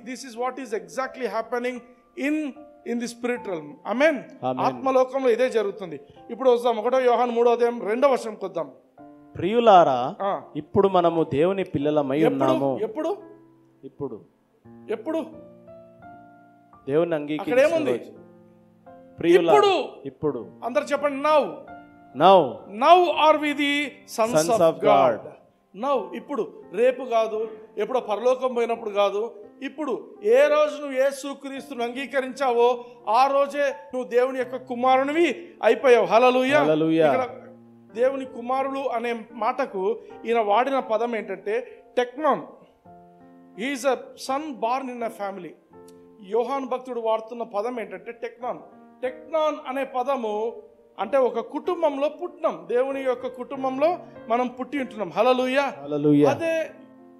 This is what is exactly happening in the spirit realm. ఆమేన్. ఆత్మలోకంలో ఇదే జరుగుతుంది. ఇప్పుడు వద్దాం 1వ యోహాను 3వ అధ్యాయం 2వ వచనంకి వద్దాం. ప్రియులారా, ఇప్పుడు మనము దేవుని పిల్లలమై ఉన్నాము. ఎప్పుడు దేవుని అంగీకరించే ప్రియులారా, ఇప్పుడు అందరూ చెప్పండి. Now are we the sons of God. Now, ఇప్పుడు, రేపు కాదు, ఎప్పుడో పరలోకం పోయినప్పుడు కాదు, ఇప్పుడు ఏ రోజు నువ్వు యేసుక్రీస్తును అంగీకరించావో ఆ రోజే నువ్వు దేవుని యొక్క కుమారునివి అయిపోయావు. హల్లెలూయా. ఇక్కడ దేవుని కుమారుడు అనే మాటకు ఈయన వాడిన పదం ఏంటంటే టెక్నాన్. Is a son born in a family. యోహాన్ భక్తుడు వాడుతున్న పదం ఏంటంటే టెక్నాన్. టెక్నాన్ అనే పదము అంటే ఒక కుటుంబంలో పుట్టినాం, దేవుని యొక్క కుటుంబంలో మనం పుట్టి ఉంటున్నాం. హల్లెలూయా. అదే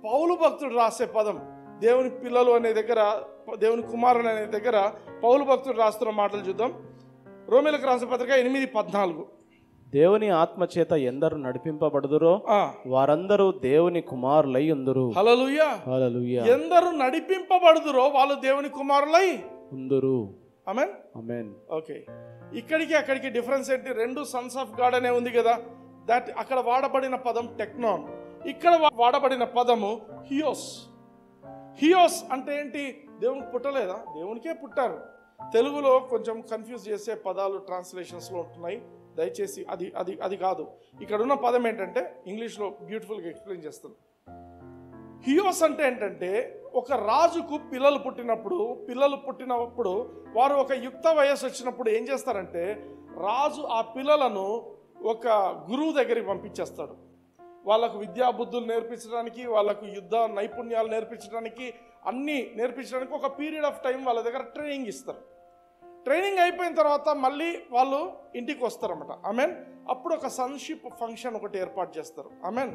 పౌలు భక్తుడు రాసే పదం దేవుని పిల్లలు అనే దగ్గర, దేవుని కుమారులు అనే దగ్గర పౌలు భక్తుడు రాస్తున్న మాటలు చూద్దాం. రోమీయులకు రాసిన పత్రిక 8:14. దేవుని ఆత్మ చేత ఎందరు నడిపింపబడుదురో వారందరూ దేవుని కుమారులై ఉందురు. హల్లెలూయా. హల్లెలూయా. ఎందరు నడిపింపబడుదురో వాళ్ళు దేవుని కుమారులై ఉందురు. ఆమేన్. ఆమేన్. ఓకే, ఇక్కడికి అక్కడికి డిఫరెన్స్ ఏంటి? రెండు సన్స్ ఆఫ్ గాడ్ అనే ఉంది కదా, దట్ అక్కడ వాడబడిన పదం టెక్నాన్, ఇక్కడ వాడబడిన పదము హియోస్. హియోస్ అంటే ఏంటి? దేవునికి పుట్టలేదా? దేవునికే పుట్టారు. తెలుగులో కొంచెం కన్ఫ్యూజ్ చేసే పదాలు ట్రాన్స్లేషన్స్లో ఉంటున్నాయి, దయచేసి అది అది అది కాదు. ఇక్కడ ఉన్న పదం ఏంటంటే ఇంగ్లీష్లో బ్యూటిఫుల్గా ఎక్స్ప్లెయిన్ చేస్తాను. హియోస్ అంటే ఏంటంటే ఒక రాజుకు పిల్లలు పుట్టినప్పుడు వారు ఒక యుక్త వయస్సు వచ్చినప్పుడు ఏం చేస్తారంటే రాజు ఆ పిల్లలను ఒక గురువు దగ్గరికి పంపించేస్తాడు. వాళ్ళకు విద్యా బుద్ధులు నేర్పించడానికి, వాళ్ళకు యుద్ధ నైపుణ్యాలు నేర్పించడానికి, అన్నీ నేర్పించడానికి ఒక పీరియడ్ ఆఫ్ టైం వాళ్ళ దగ్గర ట్రైనింగ్ ఇస్తారు. ట్రైనింగ్ అయిపోయిన తర్వాత మళ్ళీ వాళ్ళు ఇంటికి వస్తారన్నమాట. ఆమెన్. అప్పుడు ఒక సన్షిప్ ఫంక్షన్ ఒకటి ఏర్పాటు చేస్తారు. ఆమెన్.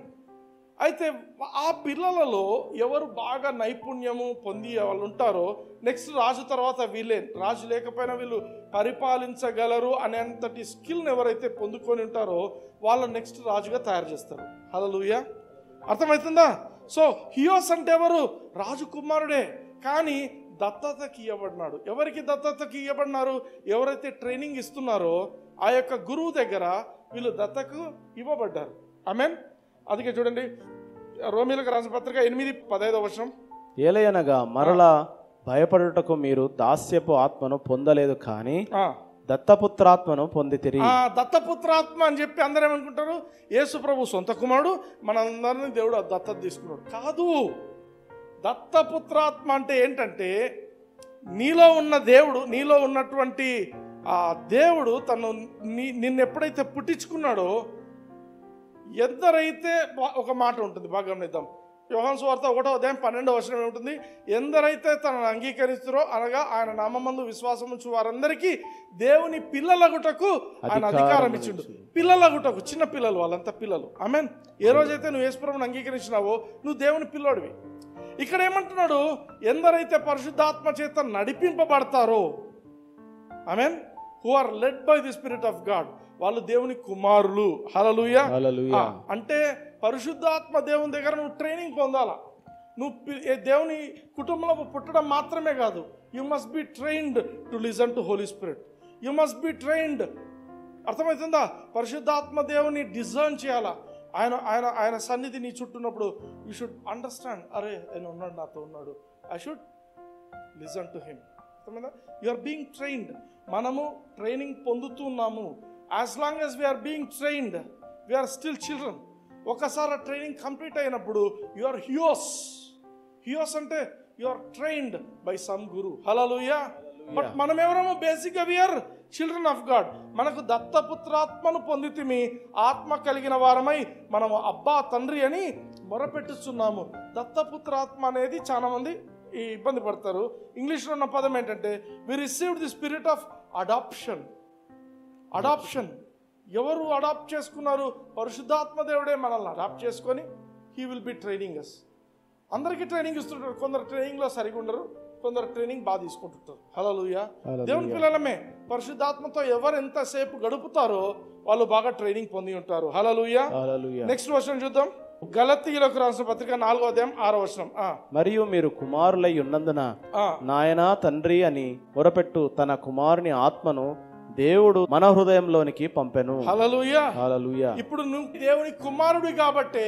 అయితే ఆ పిల్లలలో ఎవరు బాగా నైపుణ్యము పొంది వాళ్ళు ఉంటారో నెక్స్ట్ రాజు తర్వాత వీళ్ళే, రాజు లేకపోయినా వీళ్ళు పరిపాలించగలరు అనేంతటి స్కిల్ని ఎవరైతే పొందుకొని ఉంటారో వాళ్ళ నెక్స్ట్ రాజుగా తయారు చేస్తారు. హల్లెలూయా. అర్థమవుతుందా? సో హియోస్ అంటే ఎవరు? రాజు కుమారుడే, కానీ దత్తతకి ఇవ్వబడినాడు. ఎవరికి దత్తతకి ఇవ్వబడినారు? ఎవరైతే ట్రైనింగ్ ఇస్తున్నారో ఆ యొక్క గురువు దగ్గర వీళ్ళు దత్తకు ఇవ్వబడ్డారు. ఆమేన్. అందుకే చూడండి రోమీయులకు రాసిన పత్రిక 8:15. ఏలయనగా మరలా భయపడుటకు మీరు దాస్యపు ఆత్మను పొందలేదు, కానీ దత్తపుత్రాత్మను పొందితిరి. దత్తపుత్రాత్మ అని చెప్పి అందరూ ఏమనుకుంటారు? యేసు ప్రభు సొంత కుమారుడు, మనందరినీ దేవుడు దత్తత తీసుకున్నాడు. కాదు. దత్తపుత్రాత్మ అంటే ఏంటంటే నీలో ఉన్న దేవుడు, నీలో ఉన్నటువంటి ఆ దేవుడు తను నిన్ను ఎప్పుడైతే పుట్టించుకున్నాడో, ఎందరైతే, ఒక మాట ఉంటుంది బాగా గమనిద్దాం. యోహాను సువార్త 1:12 ఏముంటుంది? ఎందరైతే తనను అంగీకరిస్తారో అనగా ఆయన నామమందు విశ్వాసం ఉంచు వారందరికీ దేవుని పిల్లలగుటకు ఆయన అధికారం ఇచ్చిండు. పిల్లలగుటకు, చిన్న పిల్లలు, వాళ్ళంతా పిల్లలు. ఆమేన్. ఏ రోజైతే నువ్వు యేసు ప్రభువును అంగీకరించినావో నువ్వు దేవుని పిల్లోడివి. ఇక్కడ ఏమంటున్నాడు? ఎందరైతే పరిశుద్ధాత్మ చేత నడిపింపబడతారో, ఆమేన్, who are led by the spirit of God, వాళ్ళు దేవుని కుమారులు. హల్లెలూయా. అంటే పరిశుద్ధాత్మ దేవుని దగ్గర నువ్వు ట్రైనింగ్ పొందాలా. నువ్వు దేవుని కుటుంబంలో పుట్టడం మాత్రమే కాదు, you must be trained to listen to Holy Spirit. You must be trained. అర్థమవుతుందా? పరిశుద్ధాత్మ దేవుని డిజర్న్ చేయాలా. ఆయన సన్నిధి నీ చుట్టూన్నప్పుడు యూ షుడ్ అండర్స్టాండ్, అరే ఆయన ఉన్నాడు, నాతో ఉన్నాడు, I should listen to him. అర్థమైందా? You are being trained. మనము ట్రైనింగ్ పొందుతున్నాము. As long as we're being trained, we're still children. ఒకసారి ట్రైనింగ్ కంప్లీట్ అయినప్పుడు యు ఆర్ హియోస్. హియోస్ అంటే you are trained by some guru. హల్లెలూయా. బట్ మనం ఎవరేమో బేసిక్గా వీఆర్ చిల్డ్రన్ ఆఫ్ గాడ్. మనకు దత్తపుత్రాత్మను పొందితిమి, ఆత్మ కలిగిన వారమై మనము అబ్బా తండ్రి అని మొరపెట్టుచున్నాము. దత్తపుత్రాత్మ అనేది చాలా మంది ఇబ్బంది పడతారు. ఇంగ్లీష్లో ఉన్న పదం ఏంటంటే we received the spirit of adoption. Adoption. ఎవరు అడాప్ట్ చేసుకున్నారు? పరిశుద్ధాత్మ దేవుడే మనల్ని అడాప్ట్ చేసుకొని he will be training us. అందరికీ ట్రైనింగ్ ఇస్తుంటారు. కొందరు ట్రైనింగ్లో సరిగా ఉండరు, కొందరు ట్రైనింగ్ బాగా తీసుకుంటుంటారు. హల్లెలూయా. దేవుని పిల్లలమే పరిశుద్ధాత్మతో ఎవరు ఎంతసేపు గడుపుతారో వాళ్ళు బాగా ట్రైనింగ్ పొంది ఉంటారు. హల్లెలూయా. నెక్స్ట్ వర్షన్ చూద్దాం. గలతీయులకు రాసిన పత్రిక 4:6. మరియు మీరు కుమారులై ఉన్నందున నాయనా తండ్రి అని మొరపెట్టు తన కుమారుని ఆత్మను దేవుడు మన హృదయంలోనికి పంపెను. హల్లెలూయా. హల్లెలూయా. ఇప్పుడు నువ్వు దేవుని కుమారుడు కాబట్టే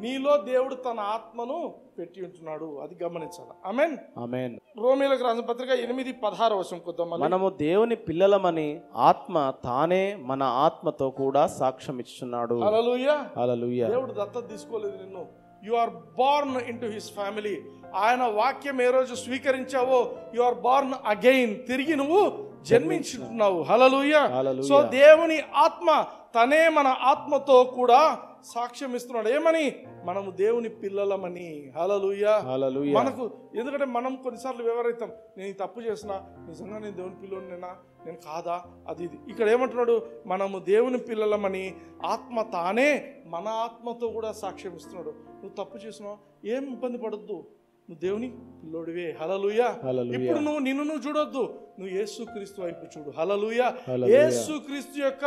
నీలో దేవుడు తన ఆత్మను పెట్టి ఉంటున్నాడు. అది గమనించాలి. ఆమేన్. ఆమేన్. రోమీయులకు రాసిన పత్రిక 8:16 కొద్దాం. మనము దేవుని పిల్లలమని ఆత్మ తానే మన ఆత్మతో కూడా సాక్ష్యం ఇచ్చుచున్నాడు. హల్లెలూయా. హల్లెలూయా. దేవుడు దత్తత తీసుకోలేదు నిన్ను. You are born into his family. ఆయన వాక్యం ఏ రోజు స్వీకరించావో యు ఆర్ బోర్న్ అగైన్, తిరిగి నువ్వు జన్మించుతున్నావు. హల్లెలూయా. సో దేవుని ఆత్మ తనే మన ఆత్మతో కూడా సాక్ష్యం ఇస్తున్నాడు. ఏమని? మనము దేవుని పిల్లలమని. హల్లెలూయా. హల్లెలూయా. మనకు ఎందుకంటే మనం కొన్నిసార్లు వివరిస్తాం, నేను ఈ తప్పు చేసిన, నిజంగా నేను దేవుని పిల్లనేనా, నేను కాదా, అది ఇది. ఇక్కడ ఏమంటున్నాడు? మనము దేవుని పిల్లలమని ఆత్మ తానే మన ఆత్మతో కూడా సాక్ష్యం ఇస్తున్నాడు. నువ్వు తప్పు చేసినావు, ఏం ఇబ్బంది పడొద్దు, నువ్వు దేవుని పిల్లోడివే. హల్లెలూయా. ఇప్పుడు నిన్ను చూడొద్దు, నువ్వు యేసుక్రీస్తు వైపు చూడు. హల్లెలూయా. యేసుక్రీస్తు యొక్క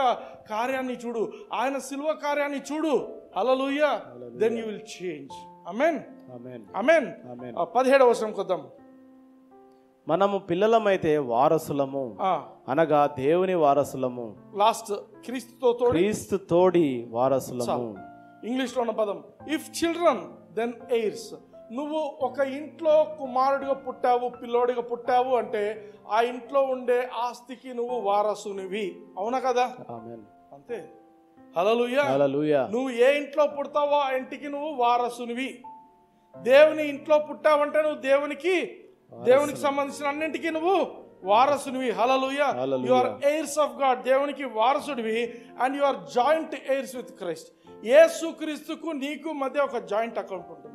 కార్యాన్ని చూడు, ఆయన సిలువ కార్యాన్ని చూడు. హల్లెలూయా. Then you will change. ఆమేన్. ఆమేన్. 17వ వచనంకి వద్దాం. మనము పిల్లలమైతే వారసులము, అనగా దేవుని వారసులము. లాస్ట్ క్రీస్తు తోడి వారసులము. ఇంగ్లీష్ లో ఉన్న పదం ఇఫ్ చిల్డ్రన్ దెన్ ఎయిర్స్. నువ్వు ఒక ఇంట్లో కుమారుడిగా పుట్టావు, పిల్లోడిగా పుట్టావు అంటే ఆ ఇంట్లో ఉండే ఆస్తికి నువ్వు వారసునివి. అవునా కదా? అంతే. హల్లెలూయా. నువ్వు ఏ ఇంట్లో పుడతావో ఆ ఇంటికి నువ్వు వారసునివి. దేవుని ఇంట్లో పుట్టావంటే నువ్వు దేవునికి సంబంధించిన అన్నింటికి నువ్వు వారసునివి. హల్లెలూయా. You are heirs of God. దేవునికి వారసుడివి. And you are joint heirs with Christ. యేసుక్రీస్తుకు నీకు మధ్య ఒక జాయింట్ అకౌంట్ ఉంటుంది.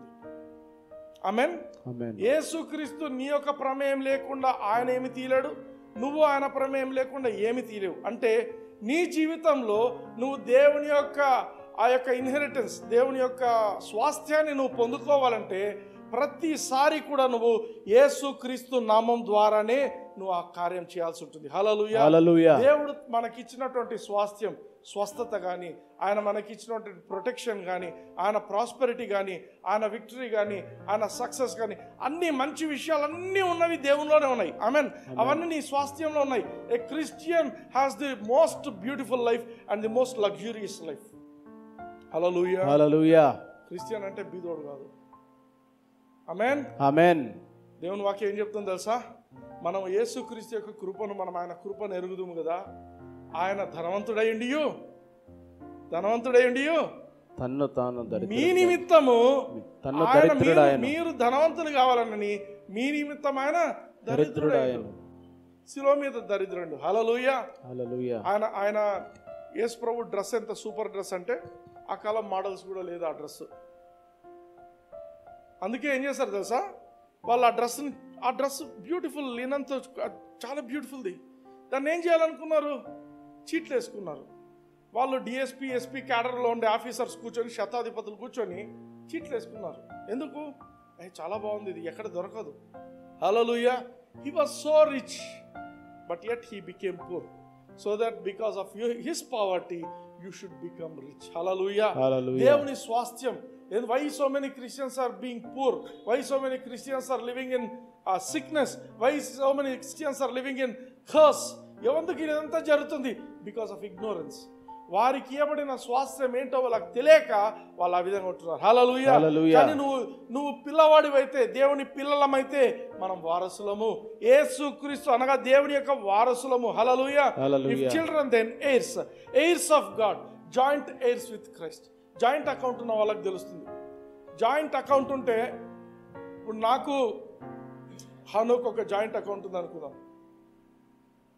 ఆమేన్. యేసుక్రీస్తు నీ యొక్క ప్రమేయం లేకుండా ఆయన ఏమి తీయలేడు, నువ్వు ఆయన ప్రమేయం లేకుండా ఏమి తీయలేవు. అంటే నీ జీవితంలో నువ్వు దేవుని యొక్క ఆ యొక్క ఇన్హెరిటెన్స్, దేవుని యొక్క స్వాస్థ్యాన్ని నువ్వు పొందుకోవాలంటే ప్రతిసారి కూడా నువ్వు యేసుక్రీస్తు నామం ద్వారానే నువ్వు ఆ కార్యం చేయాల్సి ఉంటుంది. హల్లెలూయా. దేవుడు మనకిచ్చినటువంటి స్వాస్థ్యం, స్వస్థత కానీ, ఆయన మనకిచ్చినటువంటి ప్రొటెక్షన్ కానీ, ఆయన ప్రాస్పెరిటీ కానీ, ఆయన విక్టరీ కానీ, ఆయన సక్సెస్ కానీ, అన్ని మంచి విషయాలన్నీ ఉన్నవి దేవునిలోనే ఉన్నాయి. ఆమేన్. అవన్నీ నీ స్వాస్థ్యంలో ఉన్నాయి. A Christian has the most beautiful life and the most luxurious life. Hallelujah. Christian అంటే బీదోడు కాదు. ఆమేన్. ఆమేన్. దేవుని వాక్యం ఏం చెప్తుందో తెలుసా? మనం యేసుక్రీస్తు యొక్క కృపను, మనం ఆయన కృపను ఎరుగుదుము కదా. ఆయన ధనవంతుడయ్యుండియు తన్ను తాను మీ నిమిత్తము మీరు ధనవంతులు కావాలని మీ నిమిత్తం ఆయన దరిద్రుడాయను. శిలువ మీద దరిద్రుడు. హల్లెలూయా. ఆయన యేసు ప్రభు డ్రెస్ ఎంత సూపర్ డ్రెస్ అంటే ఆ కాలం మోడల్స్ కూడా లేదు ఆ డ్రెస్. అందుకే ఏం చేస్తారు తెలుసా? వాళ్ళు ఆ డ్రెస్ బ్యూటిఫుల్ లినన్తో చాలా బ్యూటిఫుల్ది. దాన్ని ఏం చేయాలనుకున్నారు? చీట్లు వేసుకున్నారు. వాళ్ళు డిఎస్పీ, ఎస్పీ క్యాడర్లో ఉండే ఆఫీసర్స్ కూర్చొని, శతాధిపతులు కూర్చొని చీట్లు వేసుకున్నారు. ఎందుకు? చాలా బాగుంది, ఇది ఎక్కడ దొరకదు. హల్లెలూయా. He was so rich but yet he became poor so that because of his poverty you should become rich. హల్లెలూయా. దేవుని స్వాస్థ్యం. Why so many Christians are being poor? Why so many Christians are living in sickness? Why so many Christians are living in curse? ఎందుకు ఇదంతా జరుగుతుంది? Because of ignorance. వారికి ఇవ్వబడిన స్వాస్థ్యం ఏంటో వాళ్ళకి తెలియక వాళ్ళు ఆ విధంగా ఉంటున్నారు. హల్లెలూయా. కానీ నువ్వు పిల్లవాడివైతే, దేవుని పిల్లలమైతే మనం వారసులము. యేసుక్రీస్తు అనగా దేవుని యొక్క వారసులము. హల్లెలూయా. If children then heirs of God, joint heirs with Christ. Joint account ఉన్న వాళ్ళకి తెలుస్తుంది. జాయింట్ అకౌంట్ ఉంటే, ఇప్పుడు నాకు హనుకు ఒక జాయింట్ అకౌంట్ ఉంది అనుకుందాం.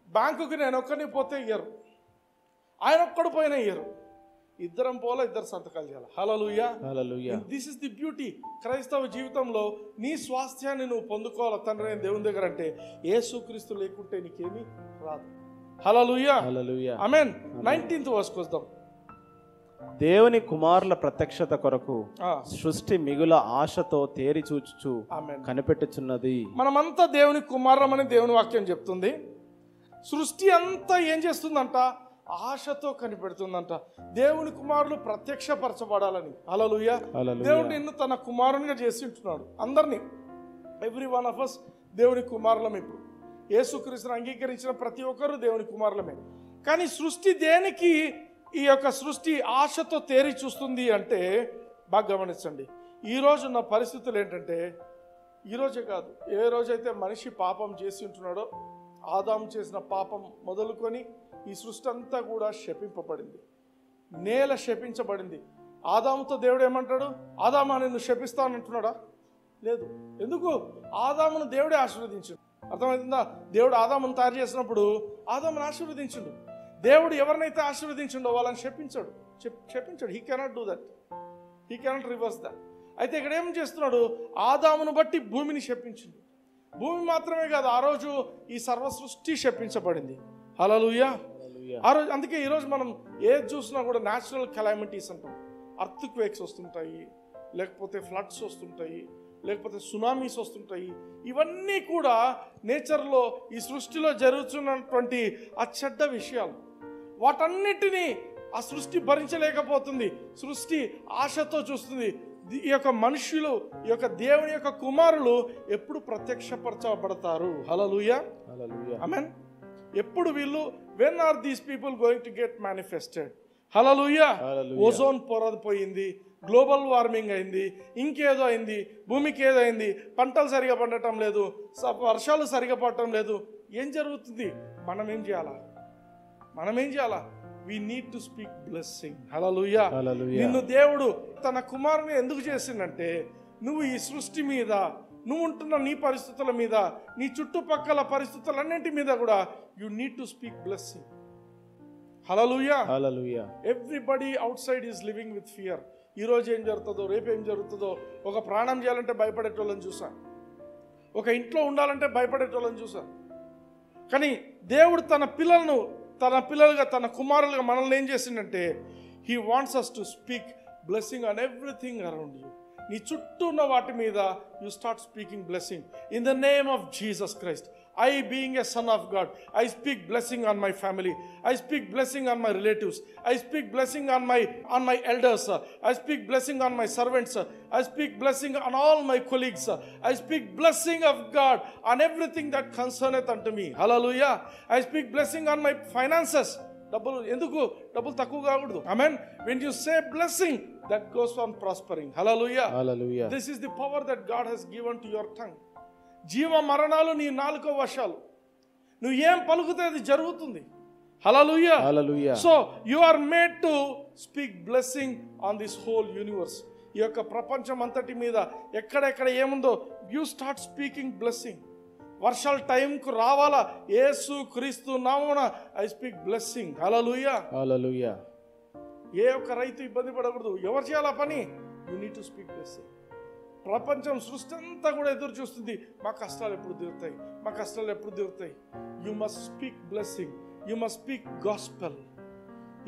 బ్యాంకుకి నేను ఒక్కడిని పోతే ఇయ్యరు, ఆయన ఒక్కడు పోయినా ఇయ్యరు. ఇద్దరం పోలా, ఇద్దరు సంతకాలు చేయాలి. హల్లెలూయా. This is the beauty. క్రైస్తవ జీవితంలో నీ స్వాస్థ్యాన్ని నువ్వు పొందుకోవాలి తండ్రి అయిన దేవుని దగ్గర అంటే యేసుక్రీస్తు లేకుంటే నీకేమీ రాదు. హల్లెలూయా. ఆమేన్. 19th వర్స్కి వద్దాం. దేవుని కుమారుల ప్రత్యక్షత కొరకు సృష్టి మిగుల ఆశతో తేరి చూచుచు కనిపెట్టుచున్నది. మనమంతా దేవుని కుమారులమని దేవుని వాక్యం చెప్తుంది. సృష్టి అంతా ఏం చేస్తుందంట? ఆశతో కనిపెడుతుందంట. దేవుని కుమారులు ప్రత్యక్షపరచబడాలని. హల్లెలూయా. దేవుడు నిన్ను తన కుమారునిగా చేసి ఉంటున్నాడు. అందరినీ, ఎవ్రీ వన్ ఆఫ్ అస్ దేవుని కుమారులమే. ఇప్పుడు యేసుక్రీస్తుని అంగీకరించిన ప్రతి ఒక్కరు దేవుని కుమారులమే. కానీ సృష్టి దేనికి ఈ యొక్క సృష్టి ఆశతో తేరి చూస్తుంది అంటే బాగా గమనించండి. ఈరోజు ఉన్న పరిస్థితులు ఏంటంటే, ఈరోజే కాదు, ఏ రోజైతే మనిషి పాపం చేసి ఉంటున్నాడో, ఆదాము చేసిన పాపం మొదలుకొని ఈ సృష్టి అంతా కూడా శపింపబడింది. నేల శపించబడింది. ఆదాముతో దేవుడు ఏమంటాడు? ఆదామా నిన్ను శపిస్తానంటున్నాడా? లేదు. ఎందుకు? ఆదామును దేవుడే ఆశీర్వదించాడు. అర్థమవుతుందా? దేవుడు ఆదామును తయారు చేసినప్పుడు ఆదామును ఆశీర్వదించుడు. దేవుడు ఎవరినైతే ఆశీర్వదించిండో వాళ్ళని శపించాడు. He cannot do that, he cannot reverse that. అయితే ఇక్కడ ఏం చేస్తున్నాడు? ఆదామును బట్టి భూమిని శపించిండు. భూమి మాత్రమే కాదు, ఆ రోజు ఈ సర్వ సృష్టి శపించబడింది. హల్లెలూయా. ఆ రోజు అందుకే ఈరోజు మనం ఏది చూసినా కూడా న్యాచురల్ కెలామిటీస్ అంటాం. అర్త్ క్వేక్స్ వస్తుంటాయి, లేకపోతే ఫ్లడ్స్ వస్తుంటాయి, లేకపోతే సునామీస్ వస్తుంటాయి. ఇవన్నీ కూడా నేచర్లో, ఈ సృష్టిలో జరుగుతున్నటువంటి ఆ చెడ్డ విషయాలు. వాటన్నిటినీ ఆ సృష్టి భరించలేకపోతుంది. సృష్టి ఆశతో చూస్తుంది. ఈ యొక్క మనుషులు, ఈ యొక్క దేవుని యొక్క కుమారులు ఎప్పుడు ప్రత్యక్షపరచబడతారు? హల్లెలూయా, ఆమేన్. ఎప్పుడు వీళ్ళు, when are these people going to get manifested? Hallelujah. Ozone పొర పోయింది, గ్లోబల్ వార్మింగ్ అయింది, ఇంకేదో అయింది, భూమికి ఏదో అయింది, పంటలు సరిగా పండటం లేదు, వర్షాలు సరిగా పడటం లేదు. ఏం జరుగుతుంది? మనం ఏం చేయాలా? We need to speak blessing. హల్లెలూయా. నిన్ను దేవుడు తన కుమారుని ఎందుకు చేసిందంటే, నువ్వు ఈ సృష్టి మీద, నువ్వు ఉంటున్న నీ పరిస్థితుల మీద, నీ చుట్టుపక్కల పరిస్థితులన్నింటి మీద కూడా you need to speak blessing. Hallelujah. Everybody out side is living with fear. ఈరోజు ఏం జరుగుతుందో, రేపు ఏం జరుగుతుందో. ఒక ప్రాణం చేయాలంటే భయపడేటోళ్ళని చూసా, ఒక ఇంట్లో ఉండాలంటే భయపడేటోళ్ళని చూసా. కానీ దేవుడు తన పిల్లలుగా, తన కుమారులుగా మనల్ని ఏం చేసిందంటే, he wants us to speak blessing on everything around you. నీ చుట్టూ ఉన్న వాటి మీద you start speaking blessing in the name of Jesus Christ. I, being a son of God, I speak blessing on my family. I speak blessing on my relatives. I speak blessing on my elders. I speak blessing on my servants. I speak blessing on all my colleagues. I speak blessing of God on everything that concerneth unto me. Hallelujah. I speak blessing on my finances. డబ్బులు తక్కువ కాకూడదు. Amen. When you say blessing, that goes on prospering. Hallelujah. This is the power that God has given to your tongue. జీవ మరణాలు నీ నాలుకో వశాలు. నువ్వు ఏం పలుకుతే అది జరుగుతుంది. హల్లెలూయా. So you are made to speak blessing on this whole universe. ఈ యొక్క ప్రపంచం అంతటి మీద ఎక్కడెక్కడ ఏముందో, యు స్టార్ట్ స్పీకింగ్ బ్లెస్సింగ్. వర్షాలు టైంకు రావాలా, యేసు క్రీస్తు నామమున ఐ స్పీక్ బ్లెస్సింగ్. హల్లెలూయా. ఏ ఒక్క రైతు ఇబ్బంది పడకూడదు. ఎవరు చేయాలా పని? You need to speak blessing. ప్రపంచం, సృష్టి అంతా కూడా ఎదురు చూస్తుంది, మా కష్టాలు ఎప్పుడు తీరుతాయి. You must speak blessing. You must speak gospel.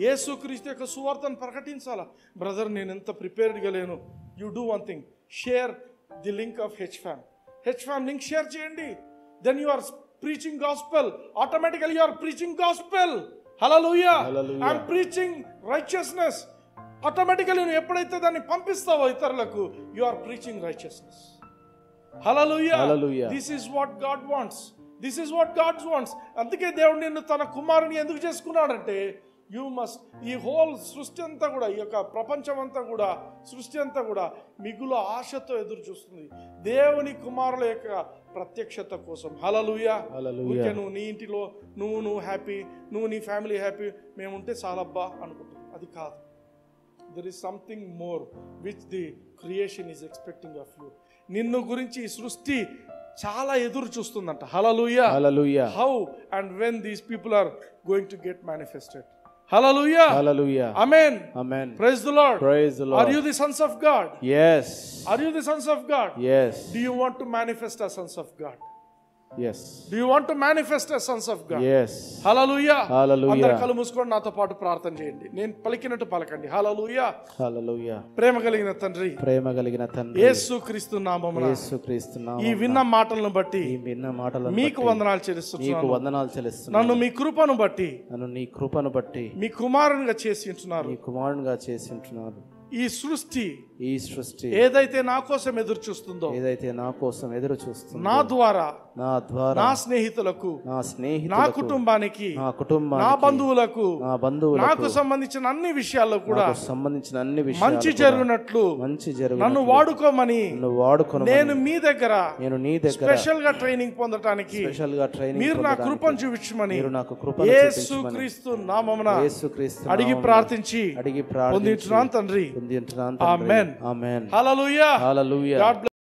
యేసుక్రీస్తు యొక్క సువార్తను ప్రకటించాలా. బ్రదర్, నేను ఎంత ప్రిపేర్డ్గా లేను. You do one thing, share the link of హెచ్ఫామ్ లింక్ షేర్ చేయండి. Then you are preaching gospel. Automatically you are preaching gospel. హల్లెలూయా. I am preaching righteousness. Automatically నువ్వు ఎప్పుడైతే దాన్ని పంపిస్తావో ఇతరులకు, యు ఆర్ ప్రీచింగ్ రైచియస్నెస్. హల్లెలూయా. This is what God wants. అందుకే దేవుడు నిన్ను తన కుమారుని ఎందుకు చేసుకున్నాడంటే, యు మస్ట్, ఈ హోల్ సృష్టి అంతా కూడా, ఈ యొక్క ప్రపంచం అంతా కూడా, సృష్టి అంతా కూడా మిగులు ఆశతో ఎదురు చూస్తుంది దేవుని కుమారుల యొక్క ప్రత్యక్షత కోసం. హల్లెలూయా. నువ్వు నీ ఇంటిలో నువ్వు హ్యాపీ, నువ్వు నీ ఫ్యామిలీ హ్యాపీ, మేము ఉంటే చాలబ్బా అనుకుంటాం. అది కాదు. There is something more which the creation is expecting of you. నిన్ను గురించి ఈ సృష్టి చాలా ఎదురు చూస్తుందంట. హల్లెలూయా. How and when these people are going to get manifested. Hallelujah. Amen. Praise the Lord. Are you the sons of God? Yes. Are you the sons of God? Yes. Do you want to manifest as sons of God? Yes. Do you want to manifest as sons of God? Yes. Hallelujah. అందరూ కళ్ళు మూసుకొని నాతో పాటు ప్రార్థన చేయండి. నేను పలికినట్టు పలకండి. హల్లెలూయా. ప్రేమ కలిగిన తండ్రి, యేసుక్రీస్తు నామమున ఈ విన్న మాటలను బట్టి మీకు వందనాలు చెల్లిస్తున్నాను. నన్ను మీ కృపను బట్టి మీ కుమారునిగా చేసి ఉంటున్నారు. ఈ సృష్టి ఏదైతే నా కోసం ఎదురు చూస్తుందో, నా ద్వారా నా ద్వారా నా స్నేహితులకు, నా నా స్నేహితులకు, కుటుంబానికి, నా కుటుంబానికి, నా బంధువులకు, నా బంధువులకు, నాకు సంబంధించిన అన్ని విషయాల్లో కూడా నాకు సంబంధించిన అన్ని మంచి విషయాలు జరుగునట్లు మంచి జరుగు నన్ను వాడుకోమని నన్ను వాడుకొను. నేను మీ దగ్గర నేను నీ దగ్గర స్పెషల్ గా ట్రైనింగ్ పొందటానికి స్పెషల్ గా ట్రైనింగ్ మీరు నా పొందడానికి కృపను చూపించమని మీరు నాకు కృపను యేసుక్రీస్తు నామమున యేసుక్రీస్తు అడిగి నామమున ప్రార్థించి అడిగి ప్రార్థించి పొందించున్నాను తండ్రి. పొందించున్నాను ఆమేన్. తండ్రి. ఆమేన్. హల్లెలూయా. హల్లెలూయా. God bless.